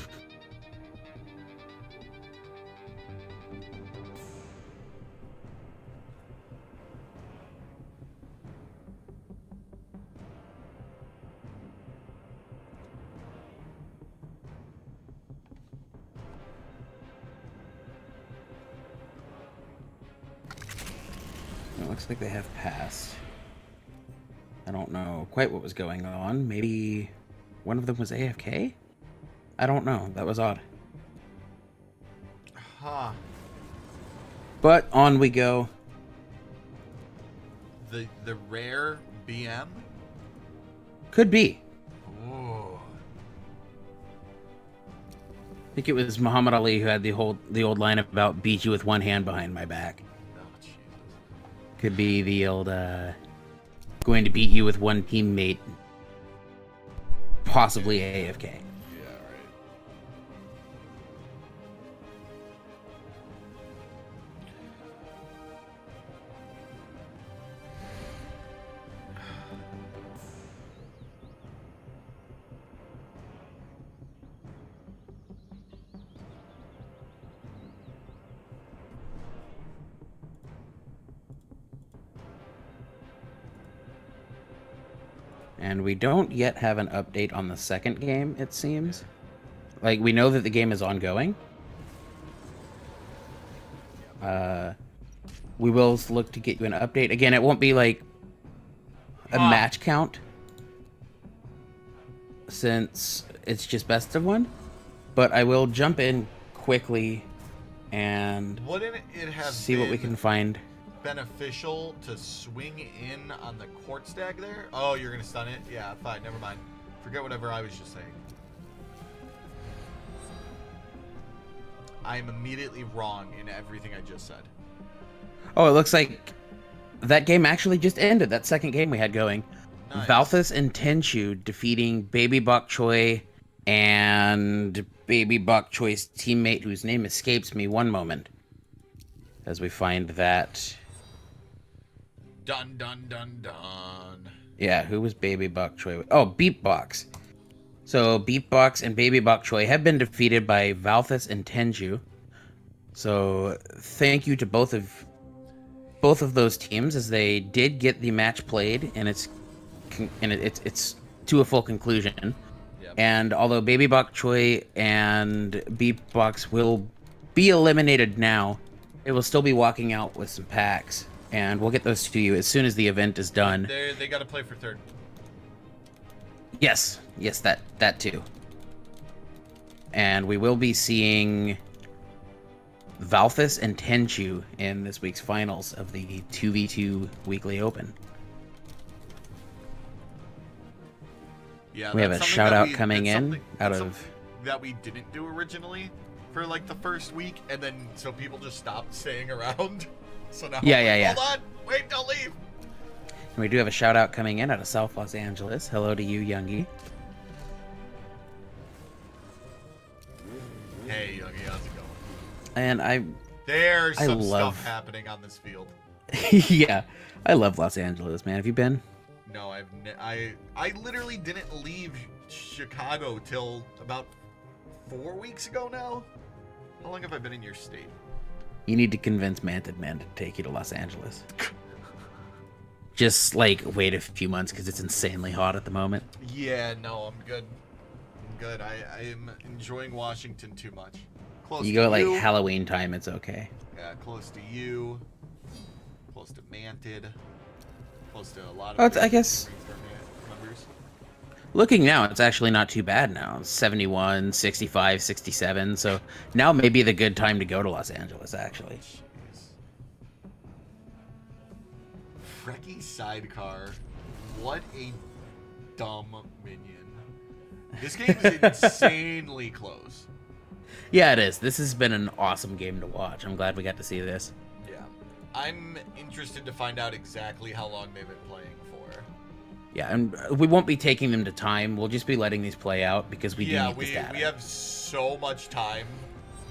It looks like they have passed. I don't know quite what was going on. Maybe one of them was AFK? I don't know. That was odd. Huh. But on we go. The rare BM? Could be. Ooh. I think it was Muhammad Ali who had the old line about beat you with one hand behind my back. Oh, Jesus. Could be the old going to beat you with one teammate, possibly AFK. Yeah, right. And we don't yet have an update on the second game, it seems. Like, we know that the game is ongoing. We will look to get you an update. Again, it won't be like a match count, since it's just best of one, but I will jump in quickly and wouldn't it have see what we can find. Beneficial to swing in on the court stag there? Oh, you're gonna stun it? Yeah, fine, never mind. Forget whatever I was just saying. I am immediately wrong in everything I just said. Oh, it looks like that game actually just ended. That second game we had going. Nice. Valthus and Tenchuu defeating Babybokchoy and Babybokchoy's teammate, whose name escapes me one moment, as we find that. Dun dun dun dun. Yeah, who was Babybokchoy? Oh, BeepBox. So BeepBox and Babybokchoy have been defeated by Valthus and Tenchuu. So thank you to both of those teams, as they did get the match played, and it's to a full conclusion. Yep. And although Babybokchoy and BeepBox will be eliminated now, it will still be walking out with some packs, and we'll get those to you as soon as the event is done. They got to play for third. Yes, that too. And we will be seeing Valthus and Tenchuu in this week's finals of the 2v2 Weekly Open. Yeah, we have a shout out coming in out of that we didn't do originally for like the first week, and then so people just stopped staying around. So now yeah. Hold on, wait, don't leave. And we do have a shout out coming in out of South Los Angeles. Hello to you, Youngie. Hey, Youngie, how's it going? And there's some stuff happening on this field. Yeah, I love Los Angeles, man. Have you been? No, I literally didn't leave Chicago till about 4 weeks ago now. How long have I been in your state? You need to convince Manted Man to take you to Los Angeles. Just like wait a few months because it's insanely hot at the moment. Yeah, no, I'm good. I am enjoying Washington too much. Close you go to like you. Halloween time, it's okay. Yeah, close to you. Close to Manted. Close to a lot of. I guess. Members. Looking now, it's actually not too bad now. 71, 65, 67. So now may be the good time to go to Los Angeles, actually. Jeez. Frecky sidecar. What a dumb minion. This game is insanely close. Yeah, it is. This has been an awesome game to watch. I'm glad we got to see this. Yeah. I'm interested to find out exactly how long they've been playing for. Yeah, and we won't be taking them to time. We'll just be letting these play out because we do need this data. We have so much time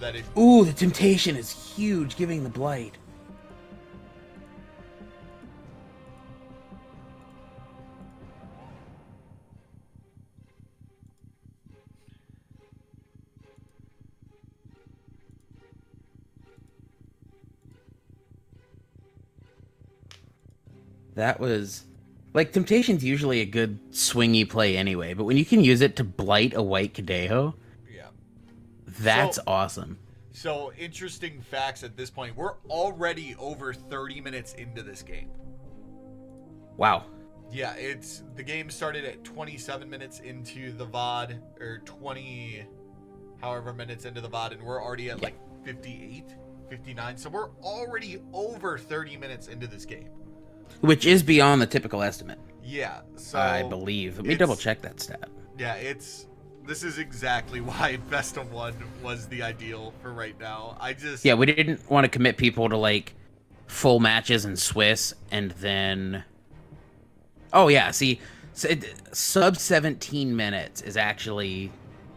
that it... Ooh, the temptation is huge, giving the blight. That was... Like, Temptation's usually a good swingy play anyway, but when you can use it to blight a white Kadeho, yeah, that's awesome. So, interesting facts at this point. We're already over 30 minutes into this game. Wow. Yeah, the game started at 27 minutes into the VOD, or 20 however minutes into the VOD, and we're already at like 58, 59. So we're already over 30 minutes into this game. Which is beyond the typical estimate. Yeah, so I believe. Let me double check that stat. Yeah, this is exactly why best of one was the ideal for right now. Yeah, we didn't want to commit people to like full matches in Swiss and then... Oh yeah, see, sub 17 minutes is actually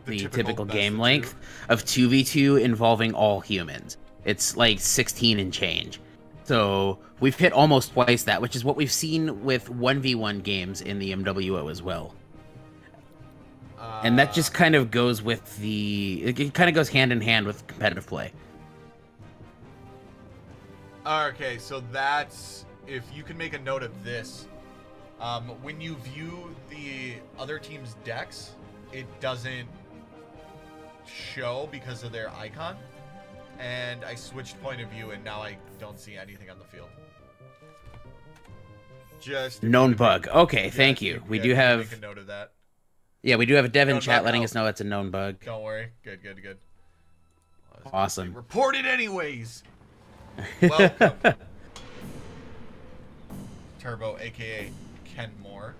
the typical game length of 2v2 involving all humans. It's like 16 and change. So we've hit almost twice that, which is what we've seen with 1v1 games in the MWO as well. And that just kind of goes with it kind of goes hand in hand with competitive play. Okay, so that's, if you can make a note of this, when you view the other team's decks, it doesn't show because of their icon. And I switched point of view, and now I don't see anything on the field. Just known bug. Okay, thank you. We do have... Make a note of that. Yeah, we do have a dev in Known chat bug? letting Oh. us know it's a known bug. Don't worry. Good. Awesome. Report it anyways. Welcome. Turbo, a.k.a. Ken Moore.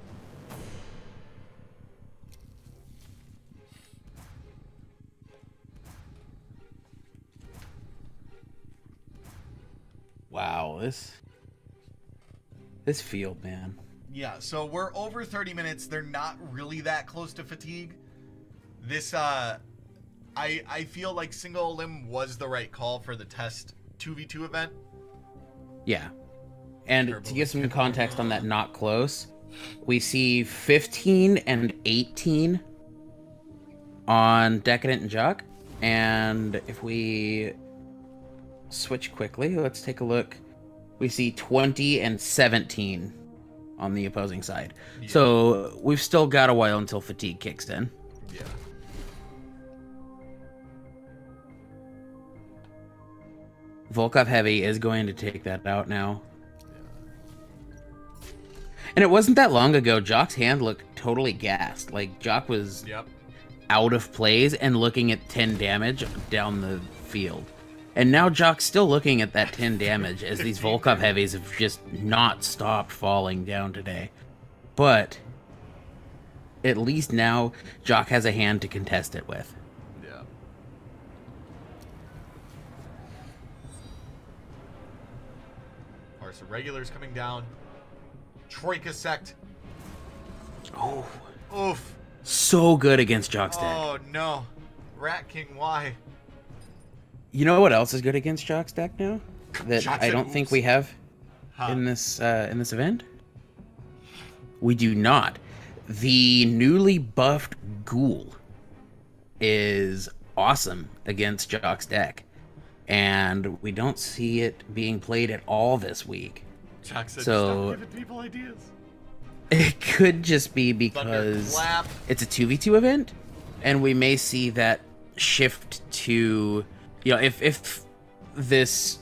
Wow, this field, man. Yeah, so we're over 30 minutes. They're not really that close to fatigue. This, I feel like single limb was the right call for the test 2v2 event. Yeah. And to give some context on that not close, we see 15 and 18 on Decadent and Jock. And if we switch quickly, let's take a look. We see 20 and 17 on the opposing side. Yeah. So we've still got a while until fatigue kicks in. Yeah. Volkov Heavy is going to take that out now. Yeah. And it wasn't that long ago, Jock's hand looked totally gassed. Like, Jock was out of plays and looking at 10 damage down the field. And now Jock's still looking at that 10 damage as these Volkov Heavies have just not stopped falling down today. But at least now Jock has a hand to contest it with. Yeah. Parse of regulars coming down. Troika Sect. Oh. Oof. So good against Jock's deck. Oh no. Rat King, why? You know what else is good against Jock's deck now? That I don't think we have in this event? We do not. The newly buffed Ghoul is awesome against Jock's deck. And we don't see it being played at all this week. Jock said, so stop giving people ideas. It could just be because it's a 2v2 event, and we may see that shift to... You know, if this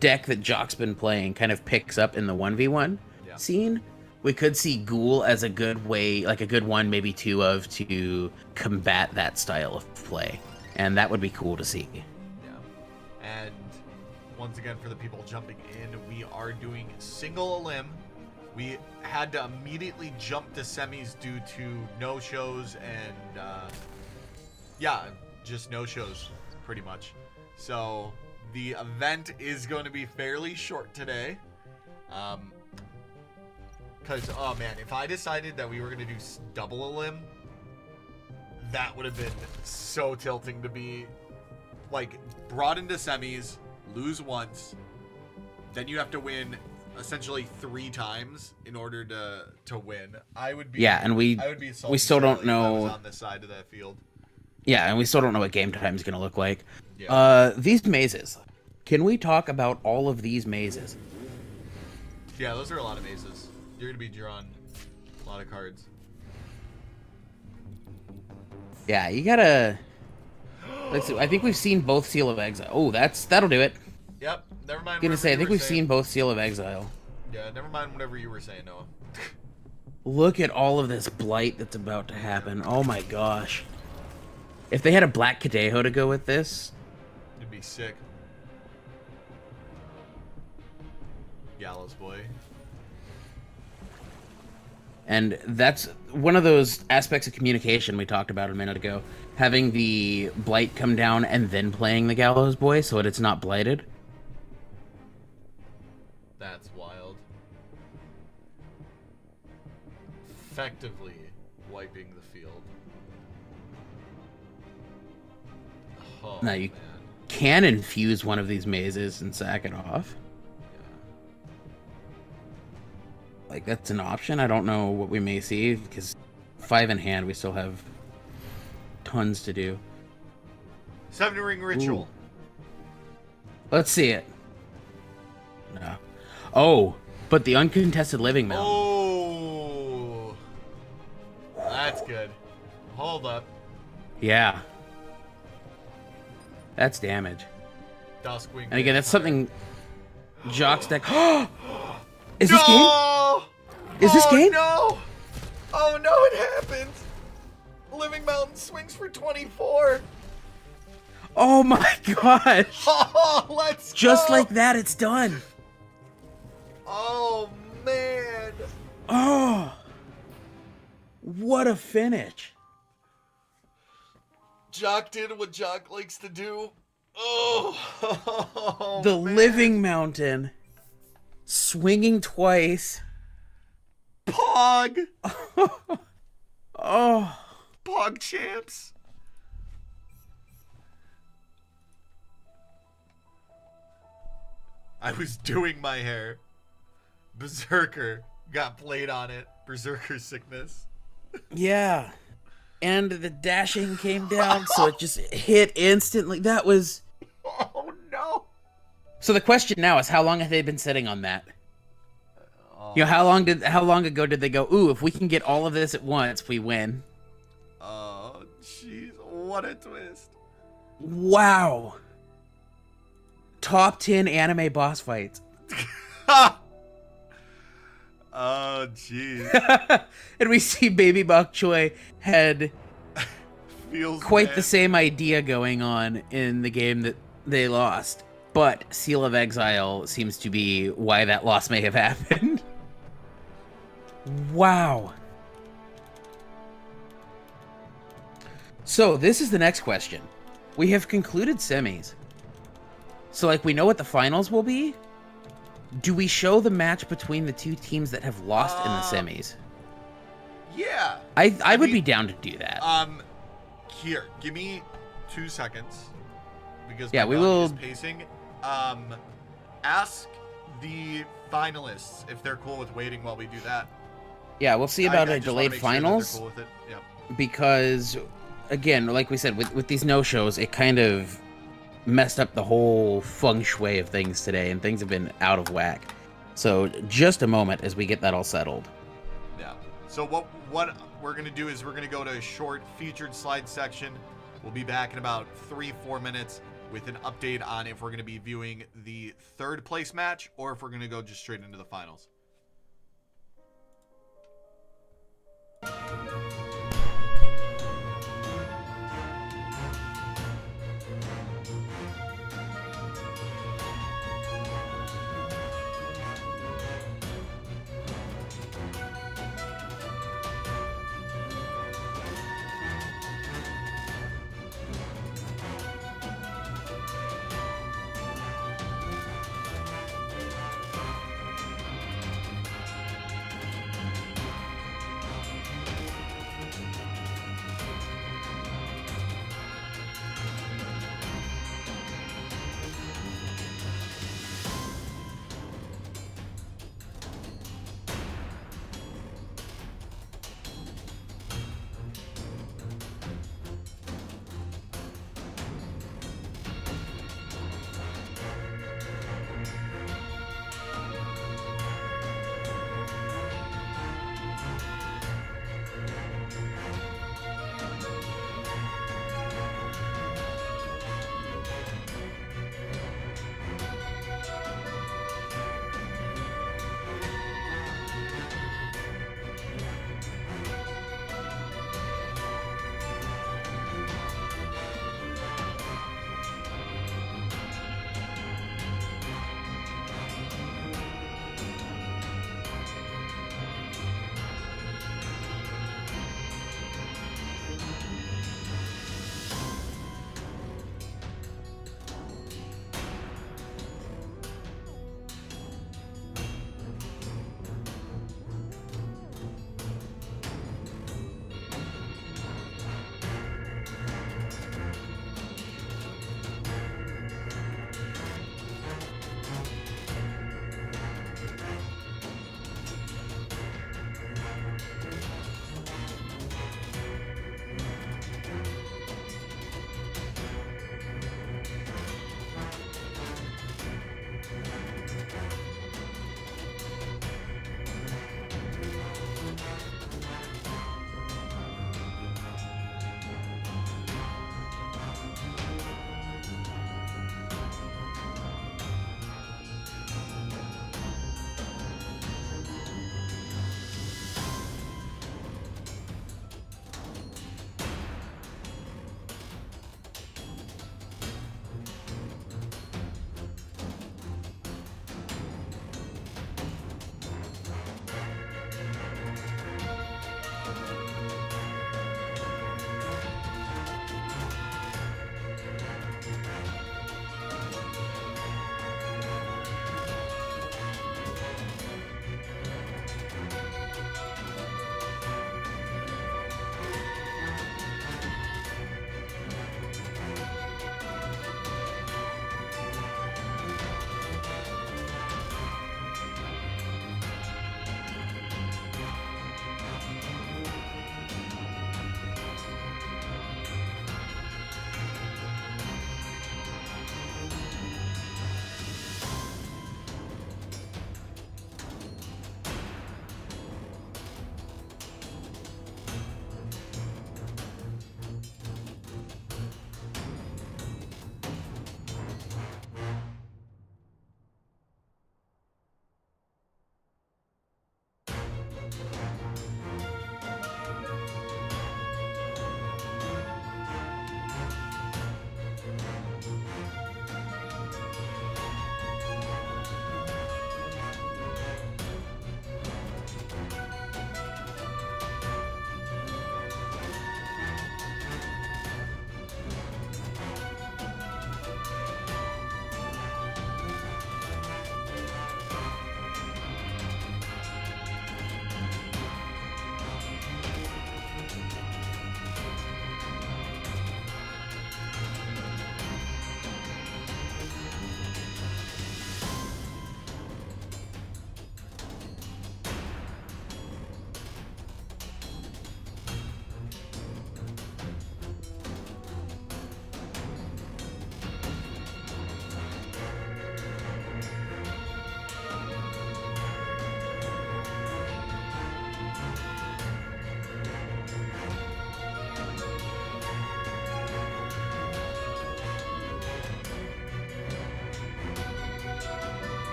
deck that Jock's been playing kind of picks up in the 1v1 scene, we could see Ghoul as a good way, like a good one, maybe two of, to combat that style of play. And that would be cool to see. Yeah. And once again, for the people jumping in, we are doing single limb. We had to immediately jump to semis due to no-shows and, just no-shows. Pretty much. So the event is going to be fairly short today. Because, oh man, if I decided that we were going to do double a limb, that would have been so tilting to be, like, brought into semis, lose once, then you have to win essentially 3 times in order to win. I would be... Yeah, and we still don't know... If I was on this side of that field. Yeah, and we still don't know what game time is going to look like. Yeah. These mazes. Can we talk about all of these mazes? Yeah, those are a lot of mazes. You're going to be drawing a lot of cards. Yeah, you gotta... Let's see, I think we've seen both Seal of Exile. Oh, that'll do it. Yep, never mind. I was gonna say, I think we've seen both Seal of Exile. Yeah, never mind whatever you were saying, Noah. Look at all of this blight that's about to happen. Oh my gosh. If they had a Black Cadejo to go with this... It'd be sick. Gallows boy. And that's one of those aspects of communication we talked about a minute ago. Having the blight come down and then playing the Gallows boy so that it's not blighted. That's wild. Effectively wiping the field. Oh, now you can infuse one of these mazes and sack it off. Yeah. Like, that's an option. I don't know what we may see, because 5 in hand, we still have tons to do. 7 ring ritual. Ooh. Let's see it. No. Oh, but the uncontested living mountain. Oh, that's good. Hold up. Yeah. That's damage. Duskwing. And again, that's something Jock's deck. Is no! this game? Is this game? No! Oh no, it happened! Living Mountain swings for 24. Oh my gosh! Oh, let's Just go. like that, it's done. Oh, man. Oh, what a finish. Jock did what Jock likes to do. Oh, The man. Living Mountain swinging twice. Pog. Oh, Pog champs. I was doing my hair. Berserker got played on it. Berserker sickness. yeah. And the dashing came down, so it just hit instantly. That was... Oh, no. So the question now is, how long have they been sitting on that? You know, how long ago did they go, ooh, if we can get all of this at once, we win? Oh, jeez. What a twist. Wow. Top 10 anime boss fights. Oh, jeez. And we see Babybokchoy had Feels quite bad. the same idea going on in the game that they lost. But Seal of Exile seems to be why that loss may have happened. Wow. So, this is the next question. We have concluded semis. So, like, we know what the finals will be. Do we show the match between the two teams that have lost in the semis? Yeah. I would be down to do that. Here, give me 2 seconds. Because Yeah, my we dog will- is pacing. Ask the finalists if they're cool with waiting while we do that. Yeah, we'll see about I a just wanna delayed make sure that they're finals. cool with it. Yep. Because, again, like we said, with these no-shows, it kind of messed up the whole feng shui of things today, and things have been out of whack. So, just a moment as we get that all settled. Yeah. So what we're gonna do is we're gonna go to a short featured slide section. We'll be back in about 3-4 minutes with an update on if we're gonna be viewing the third place match or if we're gonna go just straight into the finals.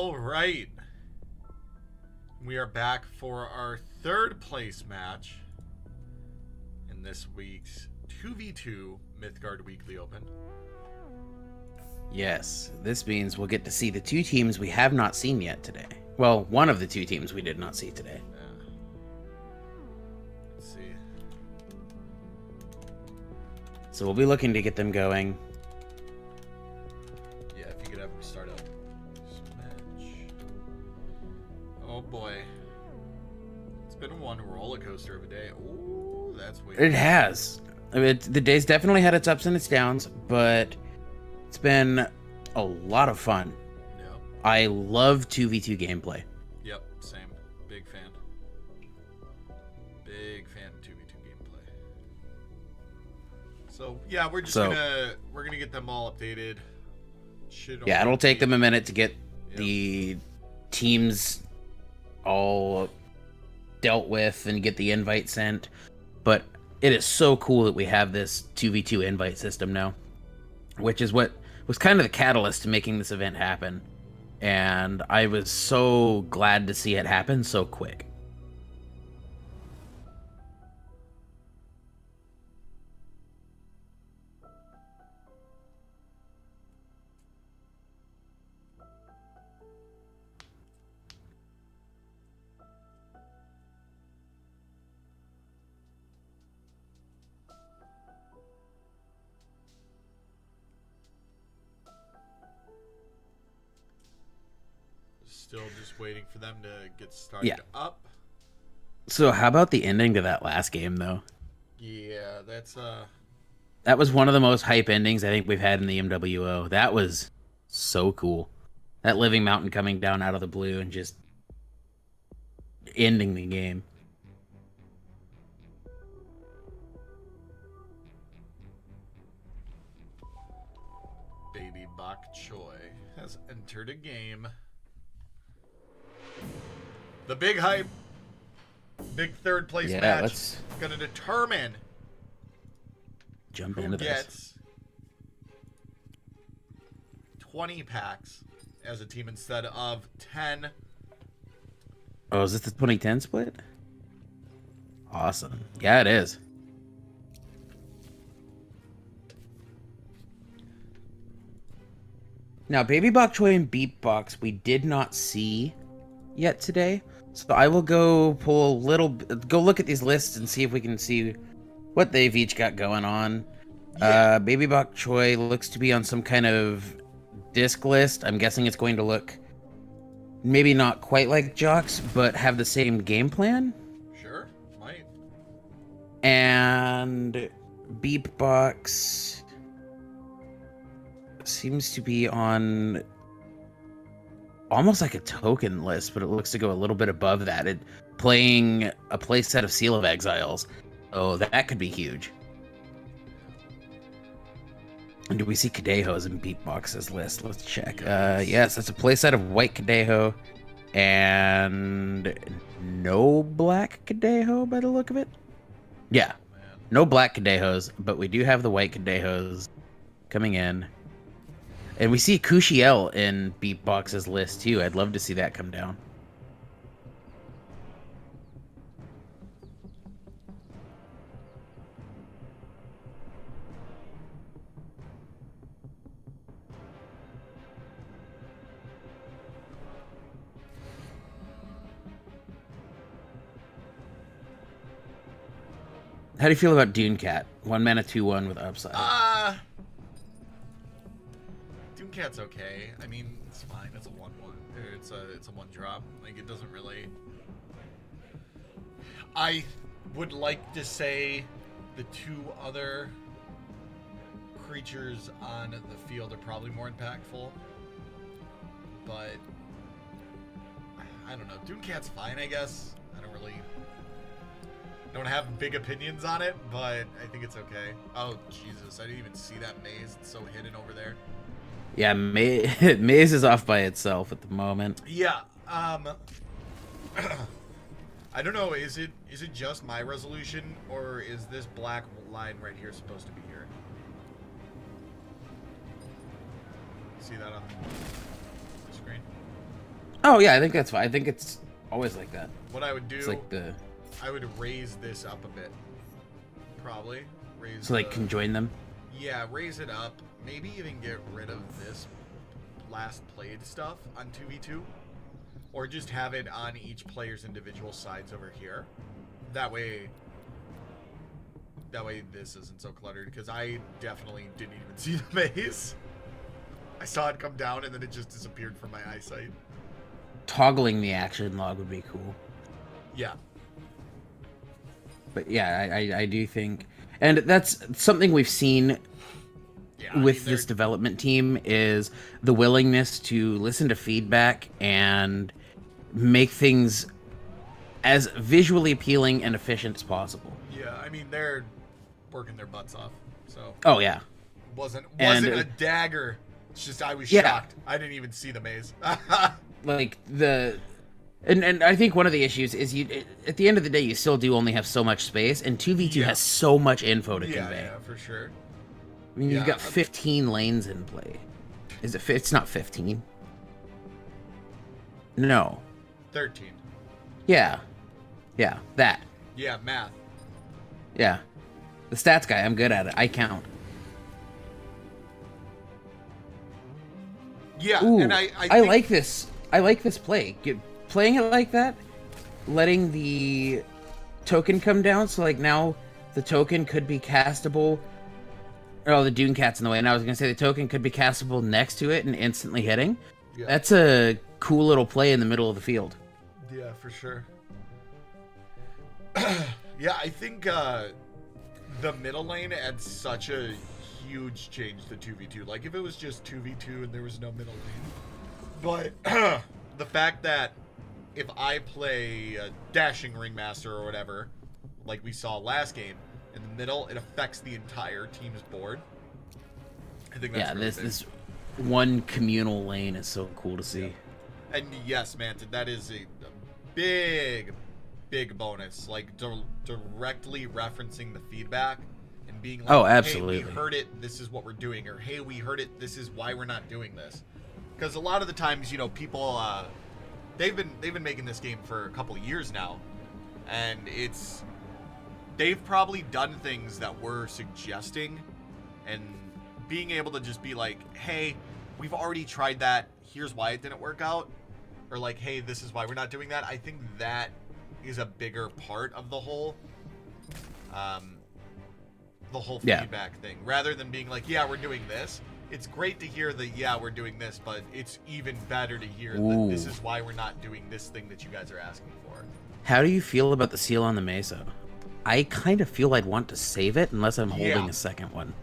All right. We are back for our third place match in this week's 2v2 Mythgard Weekly Open. Yes, this means we'll get to see the two teams we have not seen yet today. Well, one of the two teams we did not see today. Yeah. Let's see. So we'll be looking to get them going. Yeah, if you could have them start up. Match. Oh boy. It's been one roller coaster of a day. Ooh, that's weird. It has. The day's definitely had its ups and its downs, but it's been a lot of fun. Yep. I love 2v2 gameplay. Yep, same. Big fan. Big fan of 2v2 gameplay. So yeah, we're gonna get them all updated. Yeah, it'll take them a minute to get the teams all dealt with and get the invite sent, but it is so cool that we have this 2v2 invite system now, which is what was kind of the catalyst to making this event happen, and I was so glad to see it happen so quick. Still just waiting for them to get started up. So how about the ending to that last game, though? Yeah, that was one of the most hype endings I think we've had in the MWO. That was so cool. That living mountain coming down out of the blue and just ending the game. Babybokchoy has entered a game. The big hype, big third place match. Let's gonna determine jump who into gets this. 20 packs as a team instead of 10. Oh, is this the 2010 split? Awesome. Yeah, it is. Now, Babybokchoy and BeepBox we did not see yet today, so I will go look at these lists and see if we can see what they've each got going on. Yeah. Babybokchoy looks to be on some kind of disc list. I'm guessing it's going to look maybe not quite like Jock's, but have the same game plan. Sure, might. And BeepBox seems to be on almost like a token list, but it looks to go a little bit above that. It playing a play set of Seal of Exiles. Oh, that could be huge. And do we see Kadehos in BeepBox's list? Let's check. Yes, it's a playset of white Kadeho and no black Kadeho by the look of it. Yeah, no black Kadehos, but we do have the white Kadehos coming in. And we see Kushiel in BeepBox's list too. I'd love to see that come down. How do you feel about Dune Cat? 1 mana, 2/1 with upside. Dune Cat's okay. I mean, it's fine. It's a 1/1. It's a 1-drop. Like, it doesn't really. I would like to say the two other creatures on the field are probably more impactful, but I don't know. Dune Cat's fine, I guess. I don't have big opinions on it, but I think it's okay. Oh, Jesus. I didn't even see that maze. It's so hidden over there. Yeah, Maze is off by itself at the moment. Yeah, I don't know, is it just my resolution, or is this black line right here supposed to be here? See that on the screen? Oh yeah, I think that's fine. I think it's always like that. What I would do, It's like the I would raise this up a bit. Probably. Raise so like conjoin them. Yeah, raise it up. Maybe even get rid of this last played stuff on 2v2. Or just have it on each player's individual sides over here. That way this isn't so cluttered, because I definitely didn't even see the maze. I saw it come down and then it just disappeared from my eyesight. Toggling the action log would be cool. Yeah. But yeah, I do think, and that's something we've seen with this development team, is the willingness to listen to feedback and make things as visually appealing and efficient as possible. Yeah, I mean, they're working their butts off, so. Oh yeah. Wasn't a dagger. It's just I was shocked. I didn't even see the maze. Like and I think one of the issues is at the end of the day you still do only have so much space, and 2v2 has so much info to convey. Yeah, for sure. I mean, you've got 15 lanes in play. Is it? It's not 15. No. 13. Yeah. Yeah, that. Yeah, math. Yeah. The stats guy, I'm good at it. I count. Yeah, Ooh, and I like this. I like this play. Playing it like that, letting the token come down, so like now the token could be castable. Oh, the Dune Cat's in the way, and I was gonna say the token could be castable next to it and instantly hitting. Yeah. That's a cool little play in the middle of the field. Yeah, for sure. Yeah, I think the middle lane adds such a huge change to 2v2. Like, if it was just 2v2 and there was no middle lane. But the fact that if I play a dashing ringmaster or whatever, like we saw last game, in the middle, it affects the entire team's board. I think that's really big. This one communal lane is so cool to see. Yeah. And yes, man, that is a big bonus. Like, directly referencing the feedback and being like, absolutely. Hey, we heard it, this is what we're doing. Or, hey, we heard it, this is why we're not doing this. Because a lot of the times, you know, people, they've been making this game for a couple years now. And they've probably done things that we're suggesting, and being able to just be like, hey, we've already tried that, here's why it didn't work out, or like, hey, this is why we're not doing that. I think that is a bigger part of the whole feedback thing, rather than being like, yeah, we're doing this. It's great to hear that, yeah, we're doing this, but it's even better to hear that this is why we're not doing this thing that you guys are asking for. How do you feel about the seal on the mesa? I kind of feel I'd want to save it unless I'm holding a second one.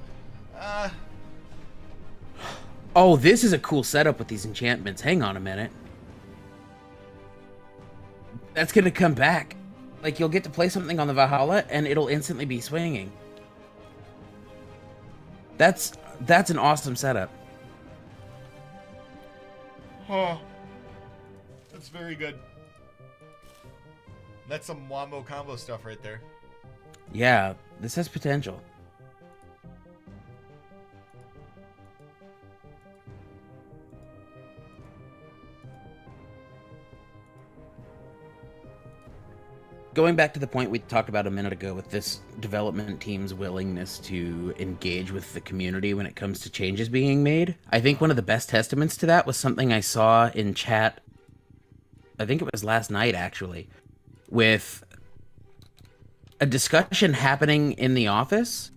Oh, this is a cool setup with these enchantments. Hang on a minute. That's going to come back. Like, you'll get to play something on the Valhalla, and it'll instantly be swinging. That's an awesome setup. Huh. That's very good. That's some Wombo combo stuff right there. Yeah, this has potential. Going back to the point we talked about a minute ago with this development team's willingness to engage with the community when it comes to changes being made, I think one of the best testaments to that was something I saw in chat, I think it was last night actually, with a discussion happening in the office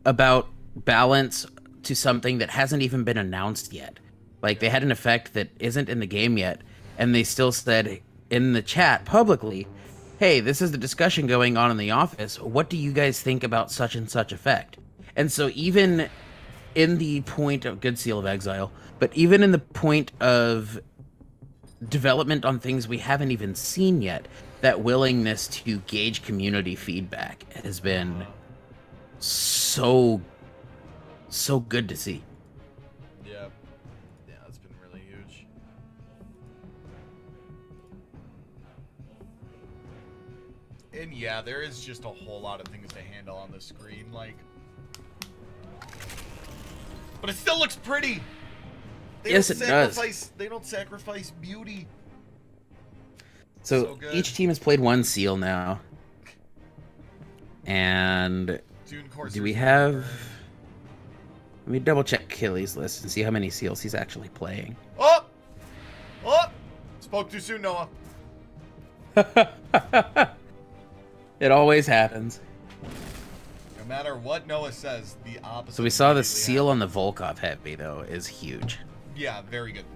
about balance to something that hasn't even been announced yet. Like, they had an effect that isn't in the game yet, and they still said in the chat publicly, hey, this is the discussion going on in the office. What do you guys think about such and such effect? And so even in the point of good Seal of Exile, but even in the point of development on things we haven't even seen yet, that willingness to gauge community feedback has been so good to see. Yeah, it's been really huge. And yeah, there is just a whole lot of things to handle on the screen, like, but it still looks pretty. Yes, it does. They don't sacrifice beauty. So good. each team has played one seal now. And do we have... Let me double check Killy's list and see how many seals he's actually playing. Oh! Oh! Spoke too soon, Noah. It always happens. No matter what Noah says, the opposite. So we saw the seal on the Volkov Heavy, though, is huge. Yeah, very good.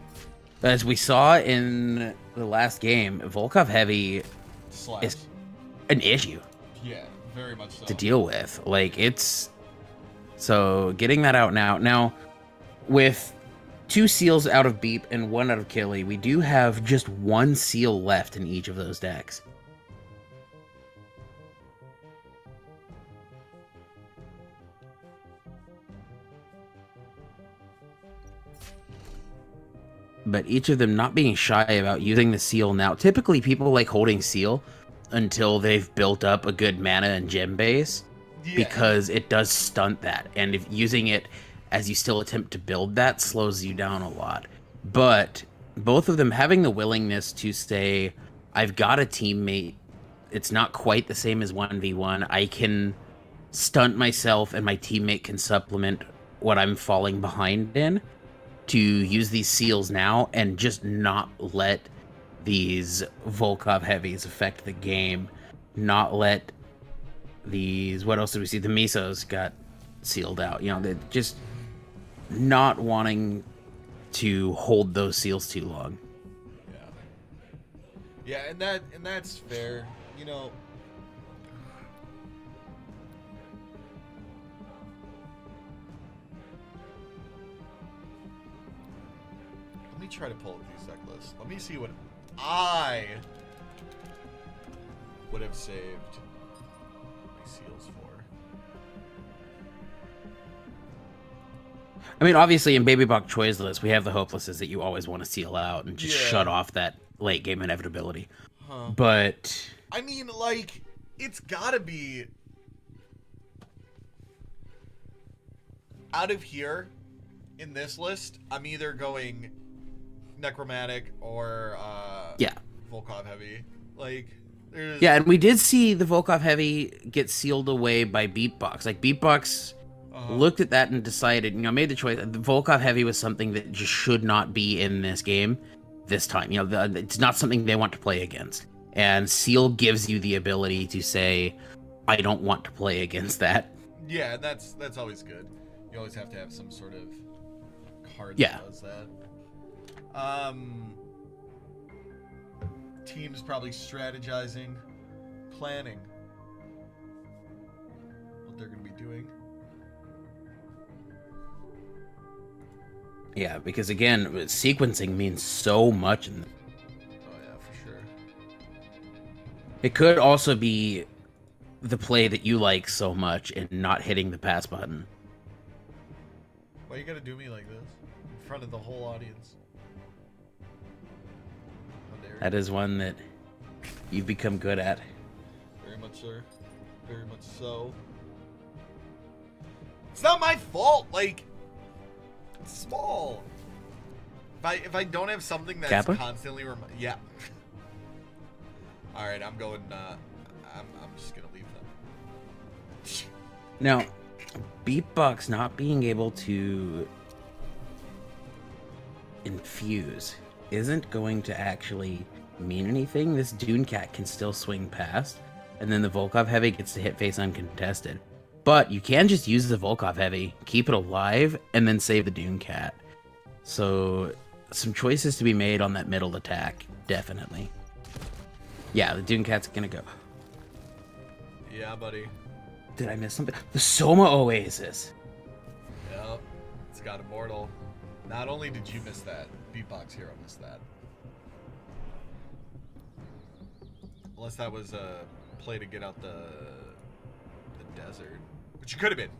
As we saw in the last game, Volkov Heavy is an issue. Yeah, very much so. To deal with. Like, it's... So, getting that out now. Now, with 2 seals out of Beep and 1 out of Killy, we do have just 1 seal left in each of those decks. But each of them not being shy about using the seal now. Typically, people like holding seal until they've built up a good mana and gem base, because it does stunt that. And if using it as you still attempt to build that slows you down a lot. But both of them having the willingness to say, I've got a teammate. It's not quite the same as 1v1. I can stunt myself and my teammate can supplement what I'm falling behind in, to use these seals now and just not let these Volkov Heavies affect the game. Not let these... What else did we see? The Misos got sealed out. You know, they're just not wanting to hold those seals too long. Yeah, and that's fair. You know... Let me try to pull up these deck lists. Let me see what I would have saved my seals for. I mean, obviously, in Babybokchoy's list, we have the hopelesses that you always want to seal out and just shut off that late game inevitability. But I mean, like, it's gotta be out of here in this list. I'm either going Necromantic or Volkov Heavy. Like, there's... Yeah, and we did see the Volkov Heavy get sealed away by BeepBox. Like, BeepBox looked at that and decided, you know, made the choice. The Volkov Heavy was something that just should not be in this game this time. You know, it's not something they want to play against. And Seal gives you the ability to say, I don't want to play against that. Yeah, that's always good. You always have to have some sort of card that does that. Teams probably strategizing, planning what they're going to be doing. Yeah, because again, sequencing means so much in them. Oh yeah, for sure. It could also be the play that you like so much and not hitting the pass button. Why you gotta do me like this? In front of the whole audience. That is one that you've become good at. Very much, sir. Very much so. It's not my fault. Like, it's small. If I don't have something that's constantly yeah. All right, I'm going. I'm just gonna leave them. Now, BeepBox not being able to infuse isn't going to actually mean anything. This Dune Cat can still swing past, and then the Volkov Heavy gets to hit face uncontested. But you can just use the Volkov Heavy, keep it alive, and then save the Dune Cat. So, some choices to be made on that middle attack, definitely. Yeah, the Dune Cat's gonna go. Yeah, buddy. Did I miss something? The Soma Oasis. Yep, it's got Immortal. Not only did you miss that, BeepBoxHero missed that. Unless that was a play to get out the desert, which you could have been.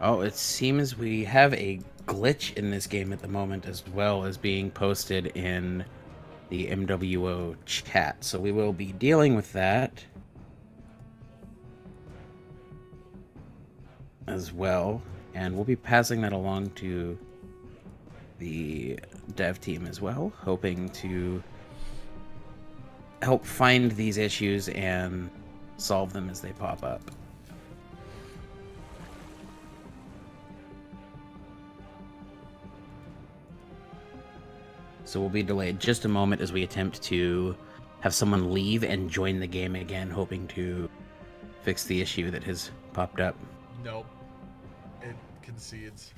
Oh, it seems we have a glitch in this game at the moment, as well as being posted in the MWO chat. So we will be dealing with that as well, and we'll be passing that along to the dev team as well, hoping to help find these issues and solve them as they pop up. So we'll be delayed just a moment as we attempt to have someone leave and join the game again, hoping to fix the issue that has popped up. Nope. It concedes.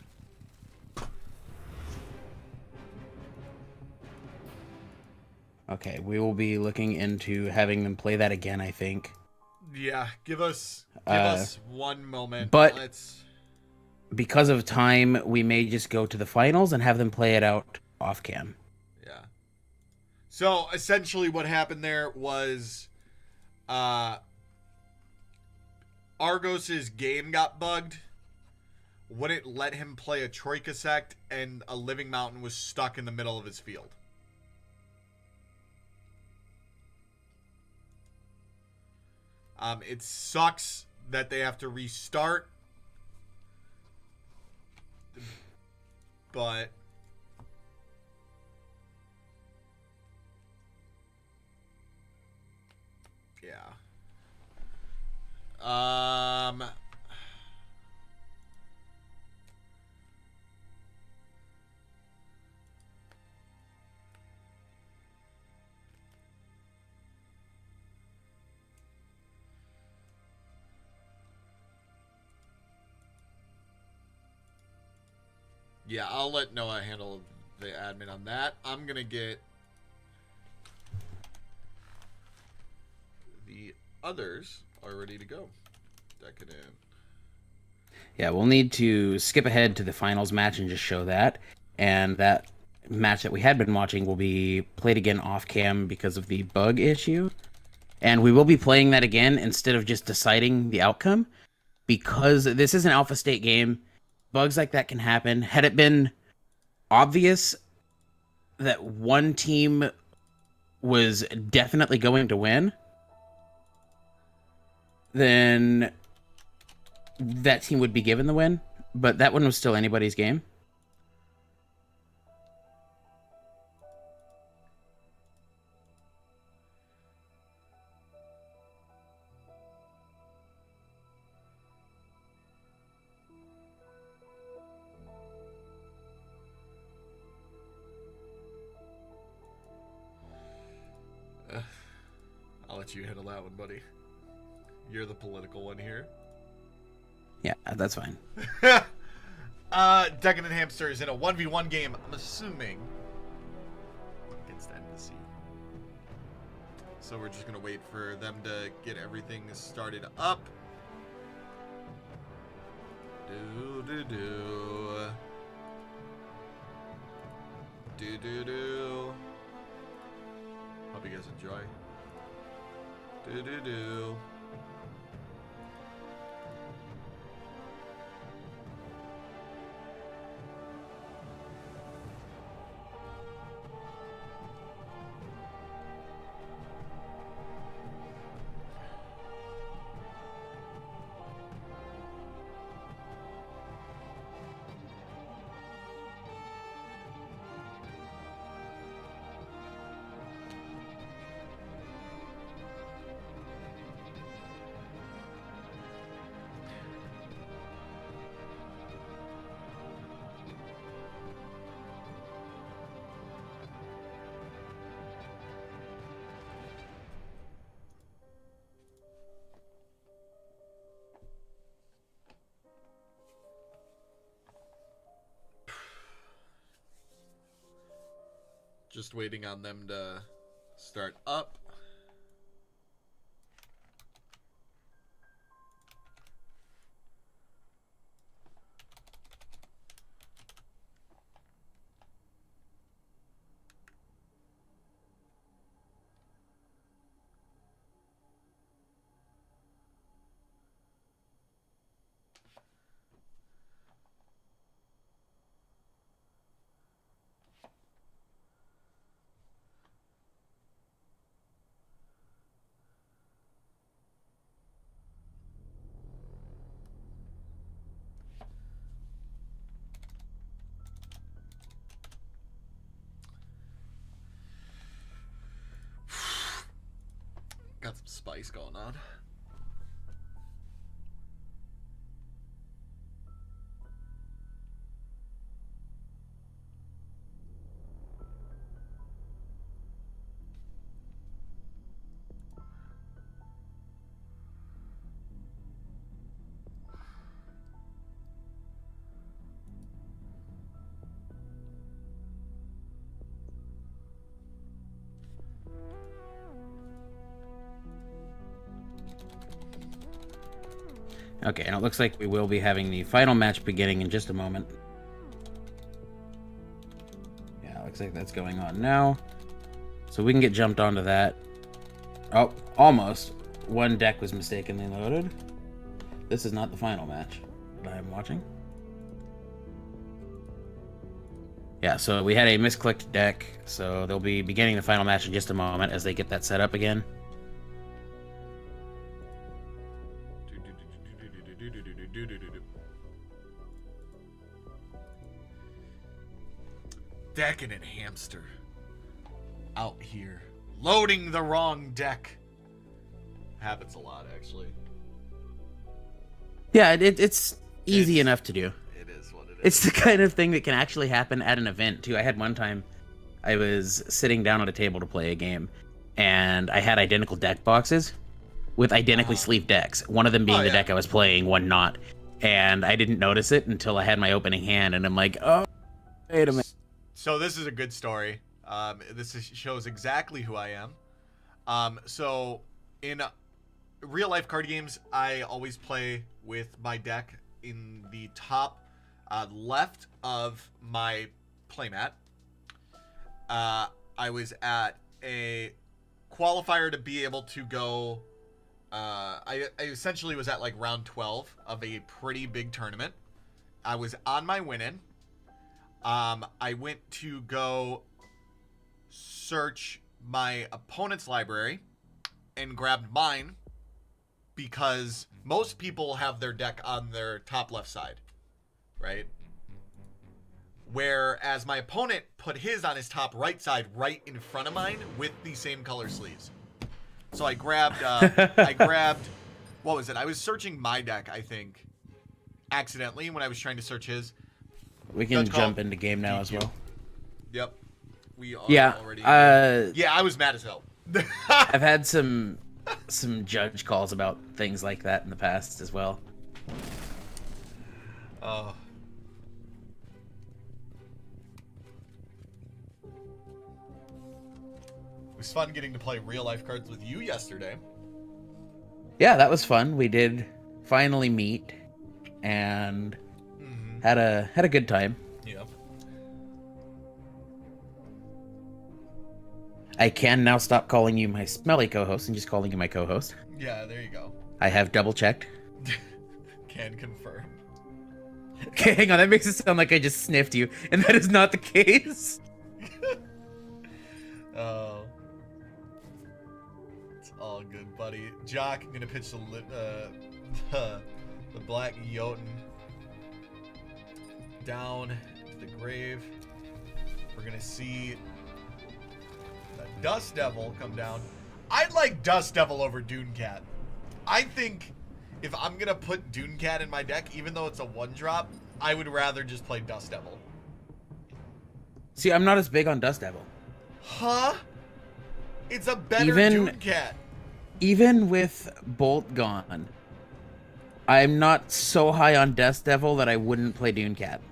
Okay, we will be looking into having them play that again, I think. Yeah, give us 1 moment. But Let's... because of time, we may just go to the finals and have them play it out off cam. Yeah. So essentially what happened there was Argos's game got bugged. Wouldn't let him play a Troika sect, and a Living Mountain was stuck in the middle of his field. It sucks that they have to restart, but yeah. Yeah, I'll let Noah handle the admin on that. I'm going to get the others are ready to go. Decadent. Yeah, we'll need to skip ahead to the finals match and just show that. And that match that we had been watching will be played again off cam because of the bug issue. And we will be playing that again instead of just deciding the outcome, because this is an alpha state game. Bugs like that can happen. Had it been obvious that one team was definitely going to win, then that team would be given the win. But that one was still anybody's game. I'll let you handle that one, buddy. You're the political one here. Yeah, that's fine. Decadent Hamster is in a 1v1 game, I'm assuming, against Embassy. So we're just going to wait for them to get everything started up. Do-do-do. Do-do-do. Hope you guys enjoy. Do-do-do. Just waiting on them to start up. spice going on. Okay, and it looks like we will be having the final match beginning in just a moment. Yeah, looks like that's going on now. So we can get jumped onto that. Oh, almost. One deck was mistakenly loaded. This is not the final match that I'm watching. Yeah, so we had a misclicked deck, so they'll be beginning the final match in just a moment as they get that set up again. DecadentHamster out here loading the wrong deck. Happens a lot, actually. Yeah, it's easy enough to do. It is what it is. It's the kind of thing that can actually happen at an event, too. I had one time, I was sitting down at a table to play a game, and I had identical deck boxes with identically sleeved decks. One of them being the deck I was playing, one not. And I didn't notice it until I had my opening hand, and I'm like, oh, wait a minute. So this is a good story. Shows exactly who I am. So in real life card games, I always play with my deck in the top left of my playmat. I was at a qualifier to be able to go. I essentially was at like round 12 of a pretty big tournament. I was on my win-in. I went to go search my opponent's library and grabbed mine because most people have their deck on their top left side, right? Whereas my opponent put his on his top right side right in front of mine with the same color sleeves. So I grabbed, what was it? I was searching my deck, I think, accidentally when I was trying to search his. We can jump into game now as well. Yep. We are already. Yeah, I was mad as hell. I've had some judge calls about things like that in the past as well. Oh. It was fun getting to play real life cards with you yesterday. Yeah, that was fun. We did finally meet and had a good time. Yeah. I can now stop calling you my smelly co-host and just calling you my co-host. Yeah, there you go. I have double checked. Can confirm. Okay, hang on. That makes it sound like I just sniffed you, and that is not the case. Oh. It's all good, buddy. Jock, I'm gonna pitch the Black Jotun down to the grave. We're gonna see the Dust Devil come down. I'd like Dust Devil over Dune Cat. I think if I'm gonna put Dune Cat in my deck, even though it's a 1-drop, I would rather just play Dust Devil. See, I'm not as big on Dust Devil. Huh? It's a better Dune Cat. Even with Bolt gone, I'm not so high on Dust Devil that I wouldn't play Dune Cat.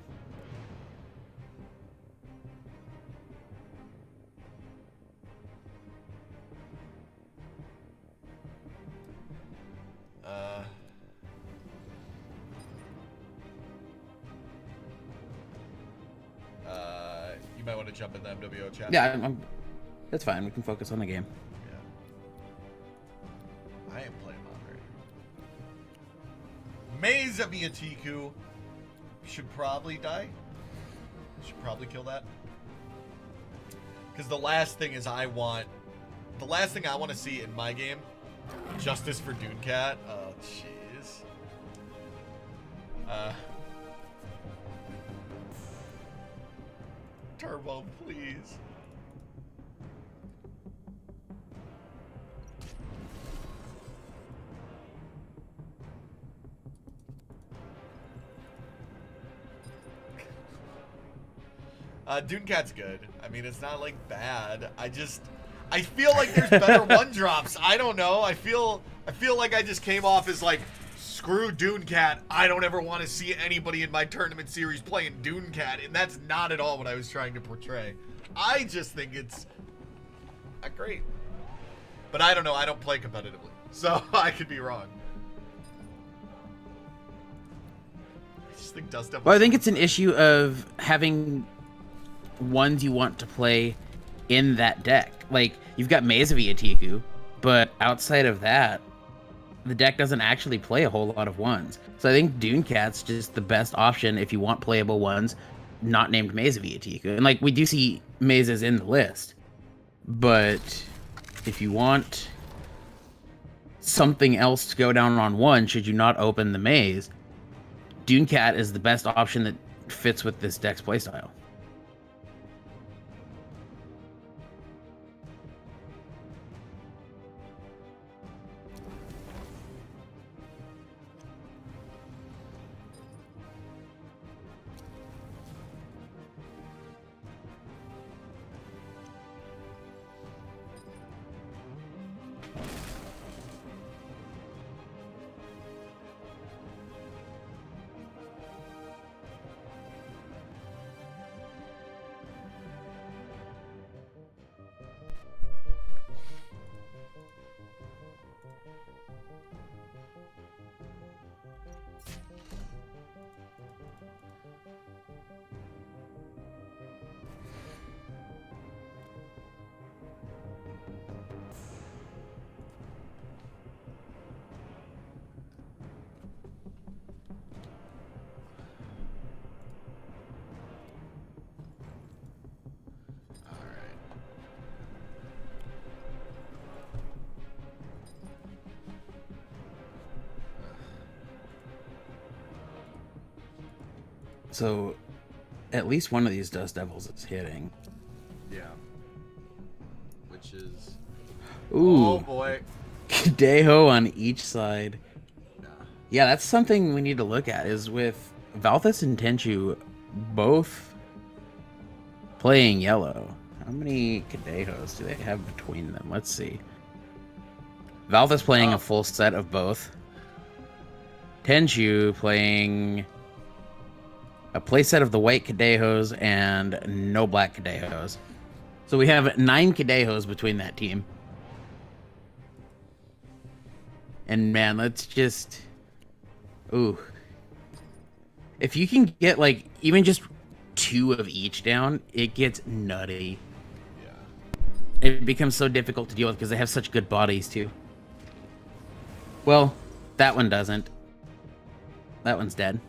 You might want to jump in the MWO chat. Yeah, that's fine. We can focus on the game. Yeah. I am playing moderator. Maze Miatiku should probably die. Should probably kill that. Because the last thing I want to see in my game, justice for Dune Cat. Oh, jeez. Turbo, please. Dunecat's good. I mean, it's not like bad. I feel like there's better one drops. I don't know. I feel like I just came off as like, screw Dunecat. I don't ever want to see anybody in my tournament series playing Dunecat, and that's not at all what I was trying to portray. I just think it's not great. But I don't know. I don't play competitively, so I could be wrong. I just think Dust Devil. Well, I think it's an issue of having ones you want to play in that deck. Like, you've got Maze of Iatiku, but outside of that, the deck doesn't actually play a whole lot of ones. So I think Dunecat's just the best option if you want playable ones not named Maze of Iatiku. And, like, we do see mazes in the list. But if you want something else to go down on one, should you not open the maze, Dunecat is the best option that fits with this deck's playstyle. So, at least one of these Dust Devils is hitting. Yeah. Which is... Ooh. Oh, boy. Kadeho on each side. Nah. Yeah, that's something we need to look at, is with Valthus and Tenchuu both playing yellow. How many Kadehos do they have between them? Let's see. Valthus playing a full set of both. Tenchuu playing a playset of the white Kadehos and no black Kadehos. So we have 9 Kadehos between that team. And man, let's just... Ooh. If you can get, like, even just 2 of each down, it gets nutty. Yeah. It becomes so difficult to deal with because they have such good bodies, too. Well, that one doesn't. That one's dead.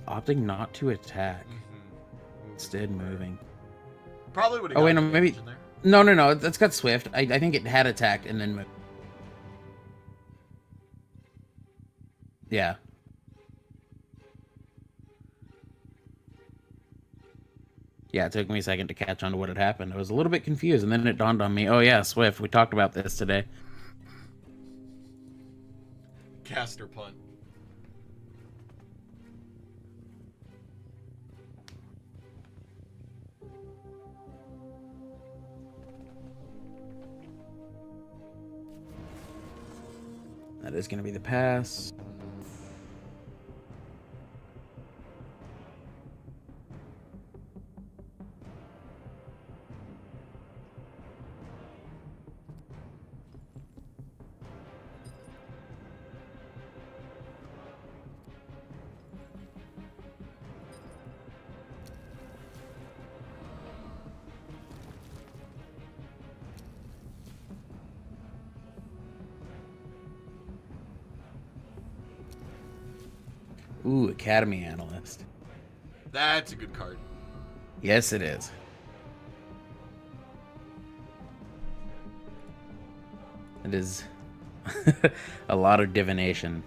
Opting not to attack. Instead moving. Probably would have. Oh wait, no, maybe. No. That's got Swift. I think it had attacked and then moved. Yeah. Yeah, it took me a second to catch on to what had happened. I was a little bit confused, and then it dawned on me. Oh yeah, Swift. We talked about this today. Caster punt. That is going to be the pass. Ooh, Academy Analyst. That's a good card. Yes, it is. It is a lot of divination.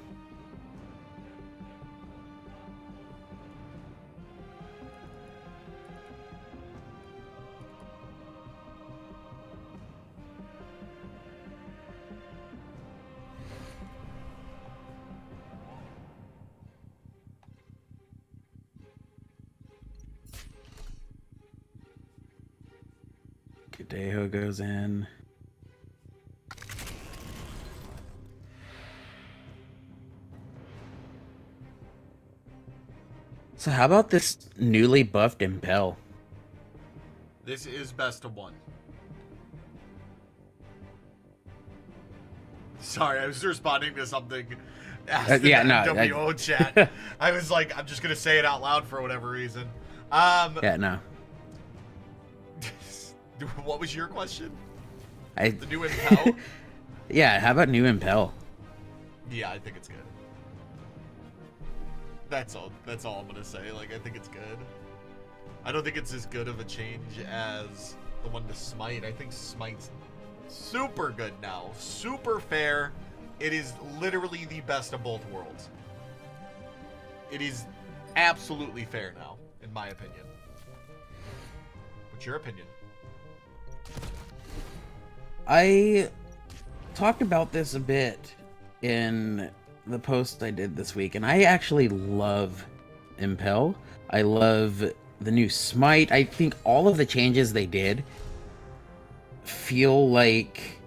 Kadeho goes in. So how about this newly buffed Impel? This is best of one. Sorry, I was responding to something asked in the MWO chat. I was like, I'm just going to say it out loud for whatever reason. Yeah, no. What was your question? The new Impel? Yeah, how about new Impel? Yeah, I think it's good. That's all I'm going to say. Like, I think it's good. I don't think it's as good of a change as the one to Smite. I think Smite's super good now. Super fair. It is literally the best of both worlds. It is absolutely fair now, in my opinion. What's your opinion? I talked about this a bit in the post I did this week, and I actually love Impel. I love the new Smite. I think all of the changes they did feel like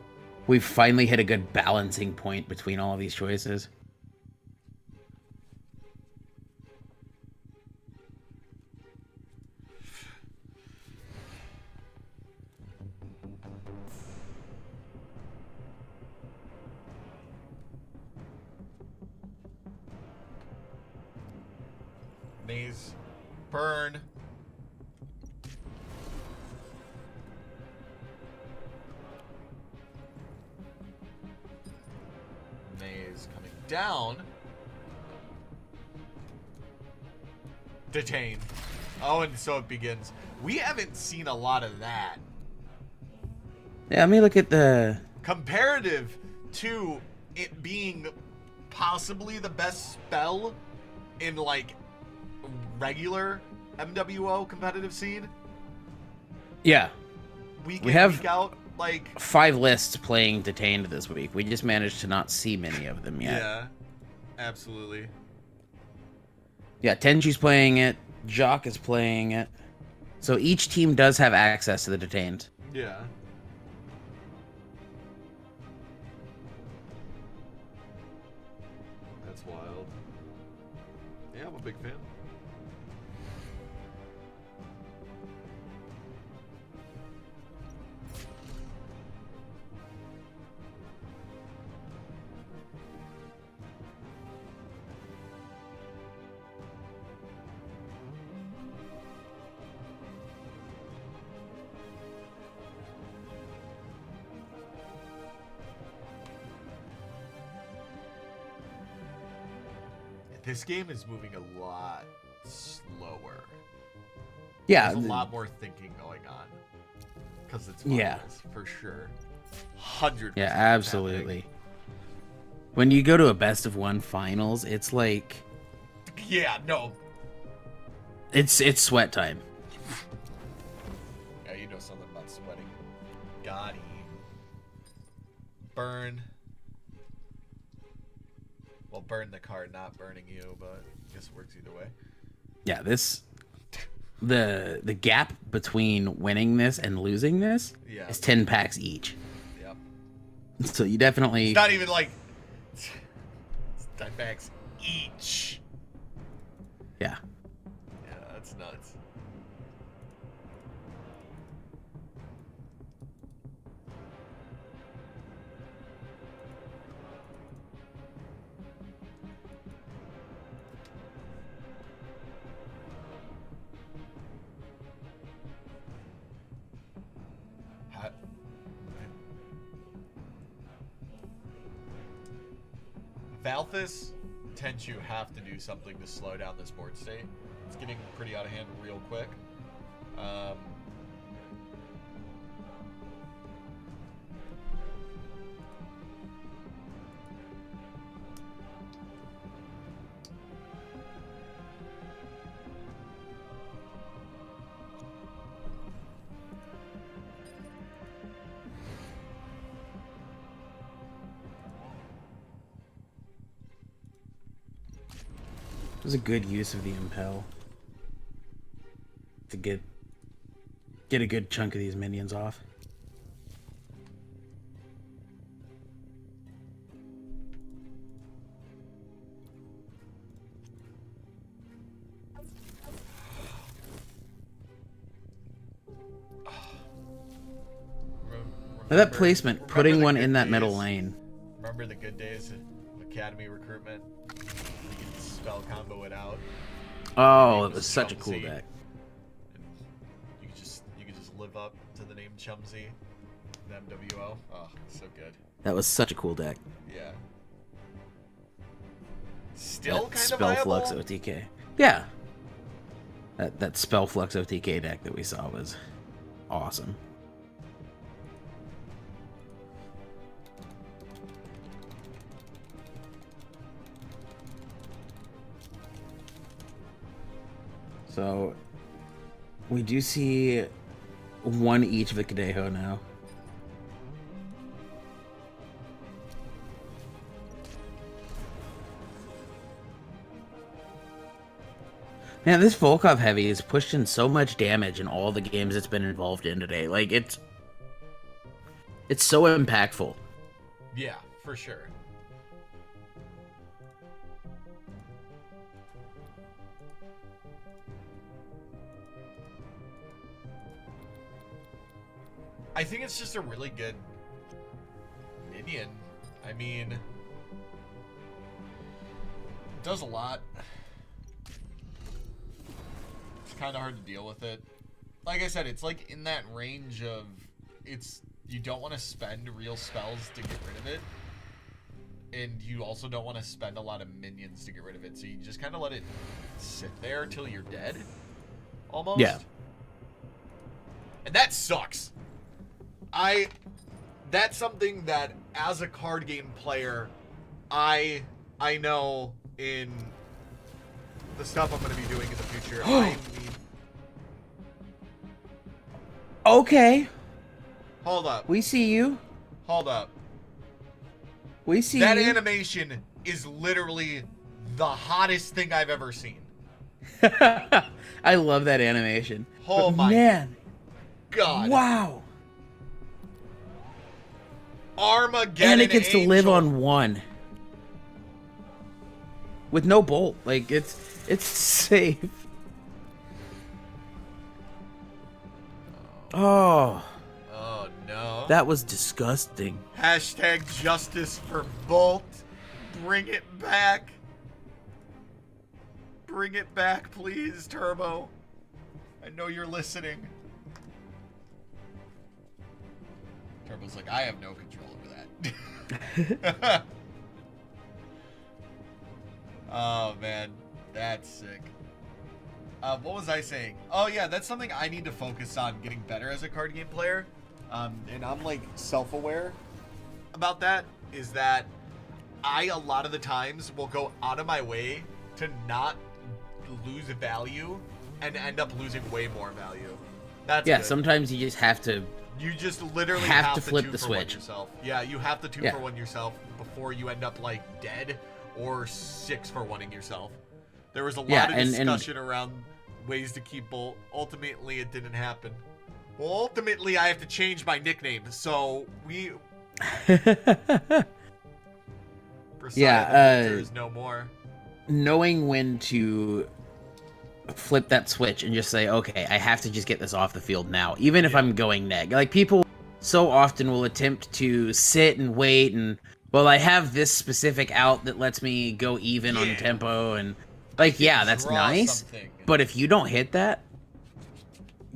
we've finally hit a good balancing point between all of these choices. Maze. Burn. Maze coming down. Detain. Oh, and so it begins. We haven't seen a lot of that. Yeah, let me look at the... Comparative to it being possibly the best spell in, like, regular MWO competitive scene. Yeah. Week week out, like 5 lists playing Detained this week. We just managed to not see many of them yet. Yeah, absolutely. Yeah, Tenchuu's playing it. Jock is playing it. So each team does have access to the Detained. Yeah. That's wild. Yeah, I'm a big fan. This game is moving a lot slower. Yeah. There's a lot more thinking going on. Because it's finals, for sure. 100%. Yeah, absolutely. Happening. When you go to a best of 1 finals, it's like... Yeah, no. It's sweat time. Yeah, you know something about sweating. Got him. Burn. Well, burn the card, not burning you, but I guess it works either way. Yeah, the gap between winning this and losing this is 10 packs each. Yep. So you definitely... It's not even like... It's 10 packs each. Yeah. Yeah, that's nuts. Valthus Tenchuu have to do something to slow down this board state. It's getting pretty out of hand real quick. It was a good use of the impel to get a good chunk of these minions off. That placement, putting one in that middle lane. Remember the good days of Academy recruitment? You could spell combo it out. Oh, it was such a cool deck. And you could just live up to the name Chumsy, the MWO. Oh, so good. That was such a cool deck. Yeah. Still that kind of Spell viable? Flux OTK. Yeah. That Spell Flux OTK deck that we saw was awesome. So, we do see one each of the Kadeho now. Man, this Volkov heavy has pushed in so much damage in all the games it's been involved in today. Like, it's so impactful. Yeah, for sure. I think it's just a really good minion. I mean, it does a lot. It's kind of hard to deal with it. Like I said, it's like in that range of you don't want to spend real spells to get rid of it, and you also don't want to spend a lot of minions to get rid of it. So you just kind of let it sit there till you're dead, almost. Yeah. And that sucks. That's something that as a card game player, I know in the stuff I'm going to be doing in the future. I need... Okay. Hold up. We see you. Hold up. We see that you. animation is literally the hottest thing I've ever seen. I love that animation. Oh but my man. God. Wow. Armageddon And it gets Angel. to live on one. With no bolt. Like, it's safe. Oh. Oh, no. That was disgusting. Hashtag justice for Bolt. Bring it back. Bring it back, please, Turbo. I know you're listening. Turbo's like, I have no control over that. Oh, man. That's sick. What was I saying? Oh, yeah, that's something I need to focus on getting better as a card game player. And I'm, like, self-aware about that, is that I, a lot of the times, will go out of my way to not lose value and end up losing way more value. That's Yeah, good. sometimes you just have to... You just literally have to to flip two the for one switch. yourself. Yeah, you have to 2 for 1 yourself before you end up like dead or 6 for 1ing yourself. There was a lot of discussion around ways to keep Bolt. Ultimately, it didn't happen. Well, ultimately, I have to change my nickname, so we. There's no more. Knowing when to flip that switch and just say, okay, I have to just get this off the field now, even if I'm going neg. Like, people so often will attempt to sit and wait and, well, I have this specific out that lets me go even on tempo, and like, yeah, that's nice, but if you don't hit that,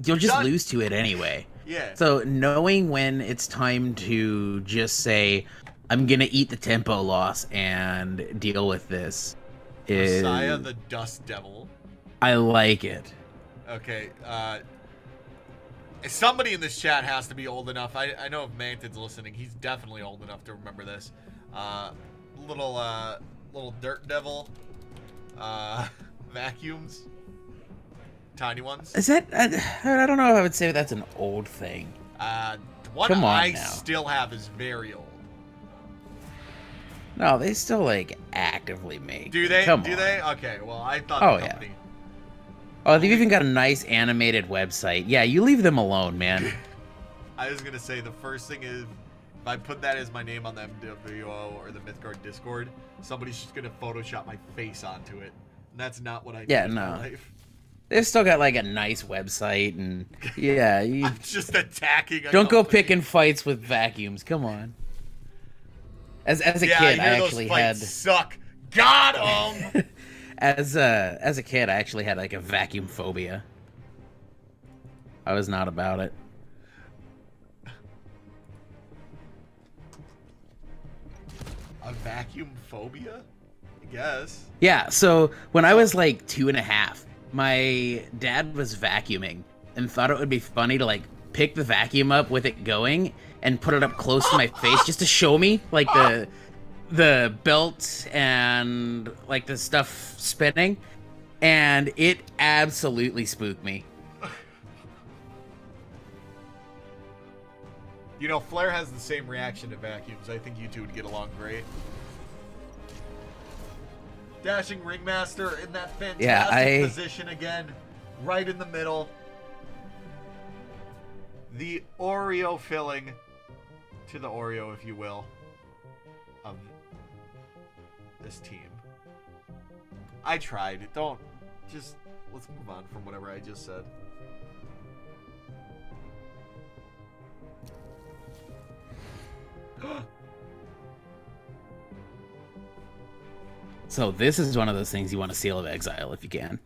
you'll just lose to it anyway. Yeah. So knowing when it's time to just say, I'm gonna eat the tempo loss and deal with this, is... Messiah the Dust Devil. I like it. Okay, somebody in this chat has to be old enough. I know if Mantid's listening, he's definitely old enough to remember this. Little dirt devil, vacuums, tiny ones. Is that? I don't know if I would say that's an old thing. One Come on I now. still have is very old. No, they still like actively make. Do they? Come Do on. they? Okay. Well, I thought Oh, the company. Oh, they've even got a nice animated website. Yeah, you leave them alone, man. I was gonna say the first thing is, if I put that as my name on the MWO or the Mythgard Discord, somebody's just gonna Photoshop my face onto it. And that's not what I do in my life. They've still got like a nice website, and yeah, you I'm just attacking. don't go picking fights with vacuums. Come on. As a kid, I actually had suck. Got him. as a kid, I actually had like a vacuum phobia. I was not about it. A vacuum phobia? I guess. Yeah, so when I was like 2.5, my dad was vacuuming and thought it would be funny to like pick the vacuum up with it going and put it up close to my face just to show me like the belt and like the stuff spinning, and it absolutely spooked me. You know, Flair has the same reaction to vacuums. I think you two would get along great. Dashing Ringmaster in that fantastic position again. Right in the middle. The Oreo filling to the Oreo, if you will, of this team. I tried. Let's move on from whatever I just said. So this is one of those things you want to Seal of Exile if you can.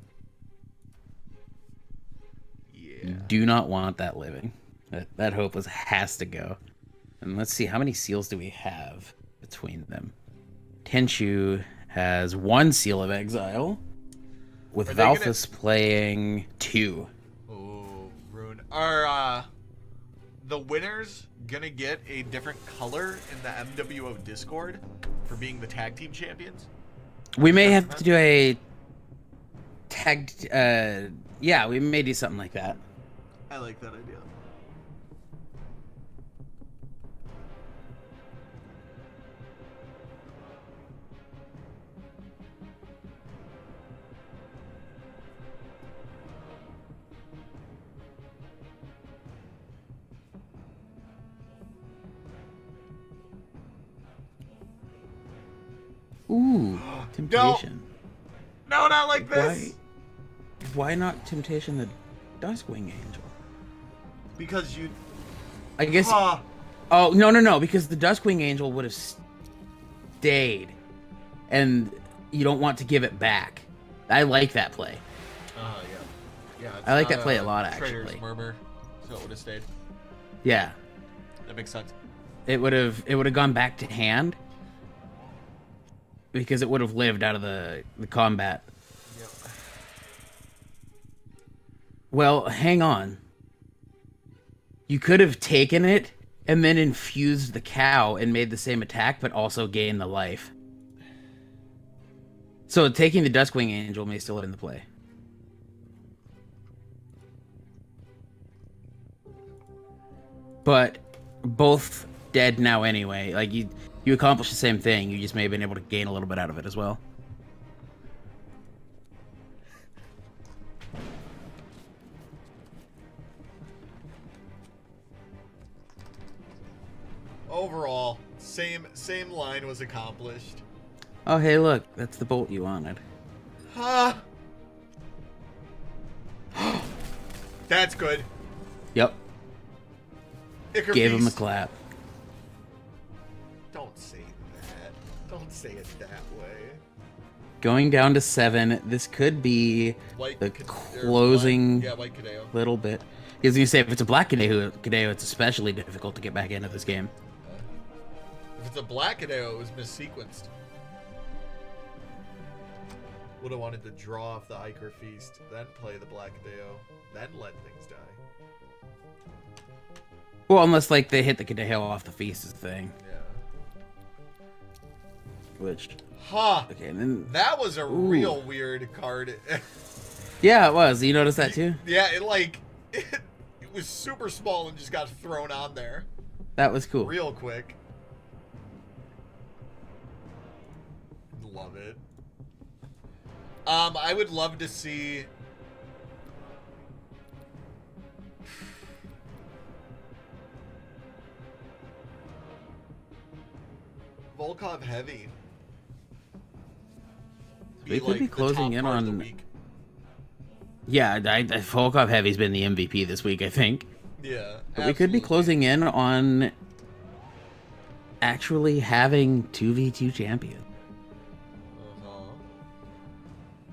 Yeah. You do not want that living. That hope has to go. And let's see, how many seals do we have between them? Tenchuu has 1 Seal of Exile, with Valthus playing 2. Oh, Rune. Are the winners gonna get a different color in the MWO Discord for being the tag team champions? We may have to do a tag... yeah, we may do something like that. I like that idea. Ooh, Temptation. No, not like this. Why not Temptation the Duskwing Angel? Because you... I guess... Oh, no, because the Duskwing Angel would have stayed, and you don't want to give it back. I like that play. Yeah, I like that play a lot, actually. Traitor's Murmur, so it would have stayed. Yeah. That makes sense. It would have gone back to hand, because it would have lived out of the combat. Yep. Well, hang on. You could have taken it and then infused the cow and made the same attack, but also gained the life. So taking the Duskwing Angel may still have in the play. But both dead now anyway. Like, you accomplished the same thing. You just may have been able to gain a little bit out of it as well. Overall, same line was accomplished. Oh, hey, look. That's the bolt you wanted. Huh? That's good. Yep. Icar Gave him a Beast. clap. Don't say that. Don't say it that way. Going down to 7. This could be the closing White Cadeo. little bit. I was going to say, if it's a black Cadeo, it's especially difficult to get back into this game. If it's a black Cadeo, it was missequenced. Would have wanted to draw off the Ichor Feast, then play the Black Deo, then let things die. Well, unless like they hit the Cadeo off the feast is the thing. Yeah. Which. Huh. Okay, and then that was a real weird card. Yeah, it was. You noticed that too? Yeah, it was super small and just got thrown on there. That was cool. Real quick. Love it. I would love to see Volkov Heavy. We could be closing in on. Week. Yeah, Volkov Heavy's been the MVP this week, I think. Yeah, but we could be closing in on actually having 2v2 champions.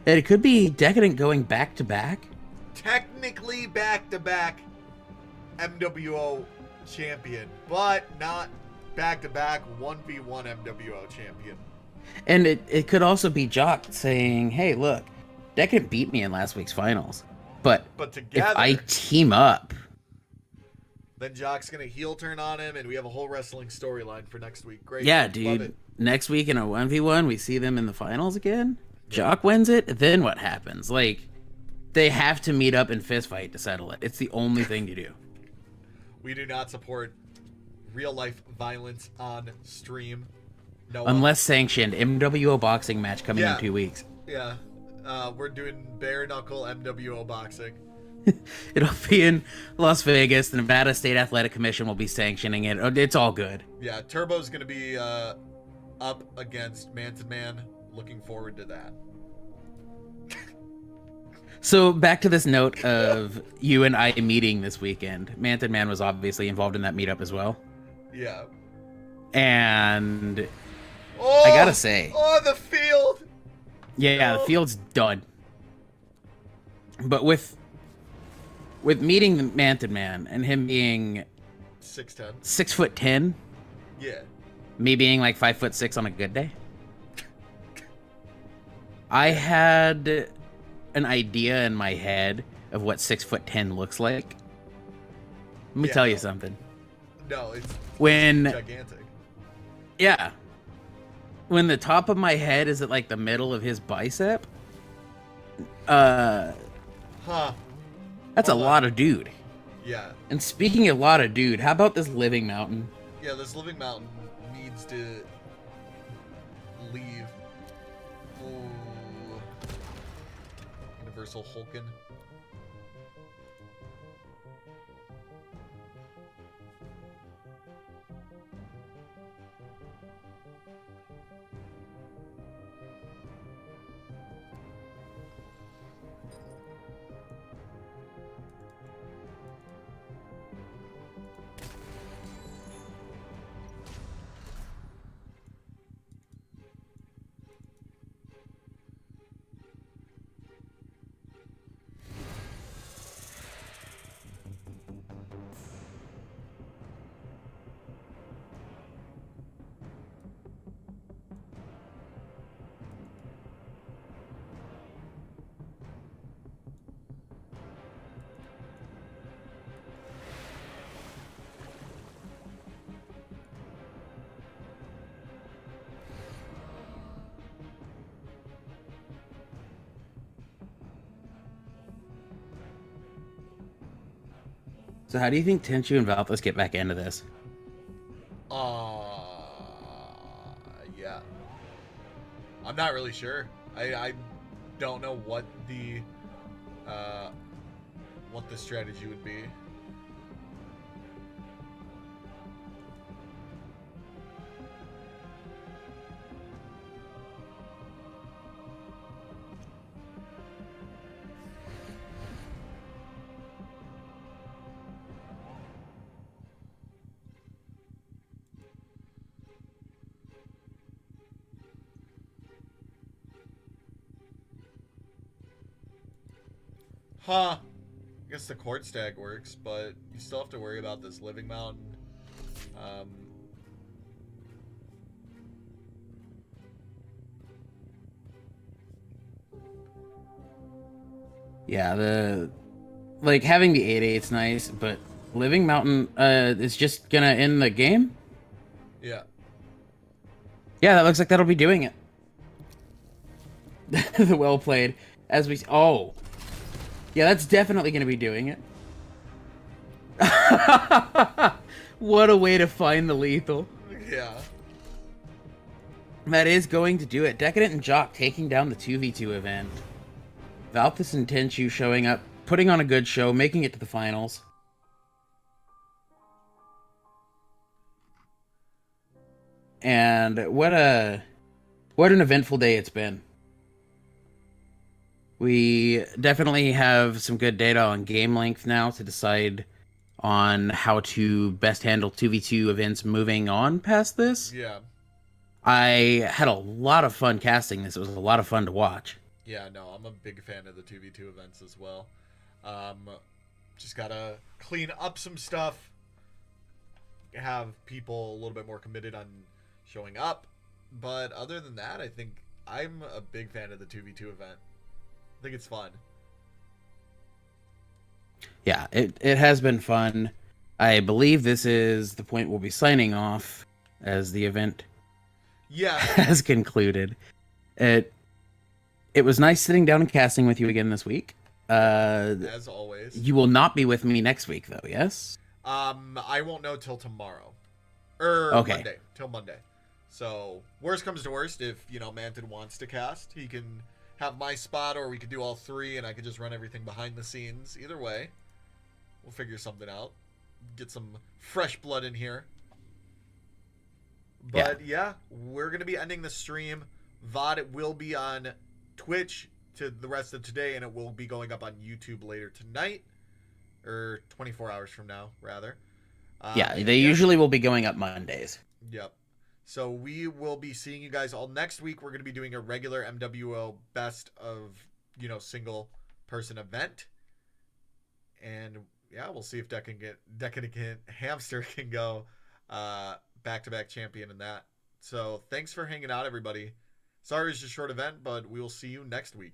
And it could be Decadent going back to back. Technically back to back MWO champion, but not back to back 1v1 MWO champion. And it could also be Jock saying, hey, look, Decadent beat me in last week's finals. But together, if I team up, then Jock's going to heel turn on him, and we have a whole wrestling storyline for next week. Great. Yeah, dude. Next week in a 1v1, we see them in the finals again. Jock wins it, then what happens? Like, they have to meet up and fist fight to settle it. It's the only thing to do. We do not support real-life violence on stream. No. Unless sanctioned. MWO boxing match coming in 2 weeks. Yeah. We're doing bare-knuckle MWO boxing. It'll be in Las Vegas. The Nevada State Athletic Commission will be sanctioning it. It's all good. Yeah, Turbo's going to be up against man-to-man. Looking forward to that. So back to this note of you and I meeting this weekend. Manton Man was obviously involved in that meetup as well. Yeah. And I gotta say. Oh, the field! Yeah, the field's done. But with meeting the Manton Man and him being 6'10", 6'10", yeah, me being like 5'6" on a good day, I had an idea in my head of what 6'10" looks like. Let me tell you something. No, it's gigantic. Yeah. When the top of my head is at like the middle of his bicep, that's a lot of dude. Yeah. And speaking of a lot of dude, how about this living mountain? Yeah, this living mountain needs to leave. Ooh. Universal Hulkin. So how do you think Tenchuu and Valthus get back into this? Yeah. I'm not really sure. I don't know what the strategy would be. Huh. I guess the court stag works, but you still have to worry about this living mountain. Yeah, having the 8-8's nice, but Living Mountain is just gonna end the game? Yeah. Yeah, that looks like that'll be doing it. The well played. Oh. Yeah, that's definitely gonna be doing it. What a way to find the lethal. Yeah. That is going to do it. Decadent and Jock taking down the 2v2 event. Valthus and Tenchuu showing up, putting on a good show, making it to the finals. And what an eventful day it's been. We definitely have some good data on game length now to decide on how to best handle 2v2 events moving on past this. Yeah. I had a lot of fun casting this. It was a lot of fun to watch. Yeah, no, I'm a big fan of the 2v2 events as well. Just gotta clean up some stuff, have people a little bit more committed on showing up. But other than that, I think I'm a big fan of the 2v2 event. I think it's fun. Yeah, it has been fun. I believe this is the point we'll be signing off as the event has concluded. It was nice sitting down and casting with you again this week. As always. You will not be with me next week, though, yes? I won't know till tomorrow. Okay. Monday. Till Monday. So, worst comes to worst, if, Manton wants to cast, he can have my spot, or we could do all three, and I could just run everything behind the scenes. Either way, we'll figure something out. Get some fresh blood in here. But, yeah we're going to be ending the stream. VOD will be on Twitch to the rest of today, and it will be going up on YouTube later tonight. Or 24 hours from now, rather. They usually will be going up Mondays. Yep. So we will be seeing you guys all next week. We're going to be doing a regular MWO best of, single person event. And we'll see if Decadent Hamster can go back-to-back champion in that. So thanks for hanging out, everybody. Sorry it's just a short event, but we will see you next week.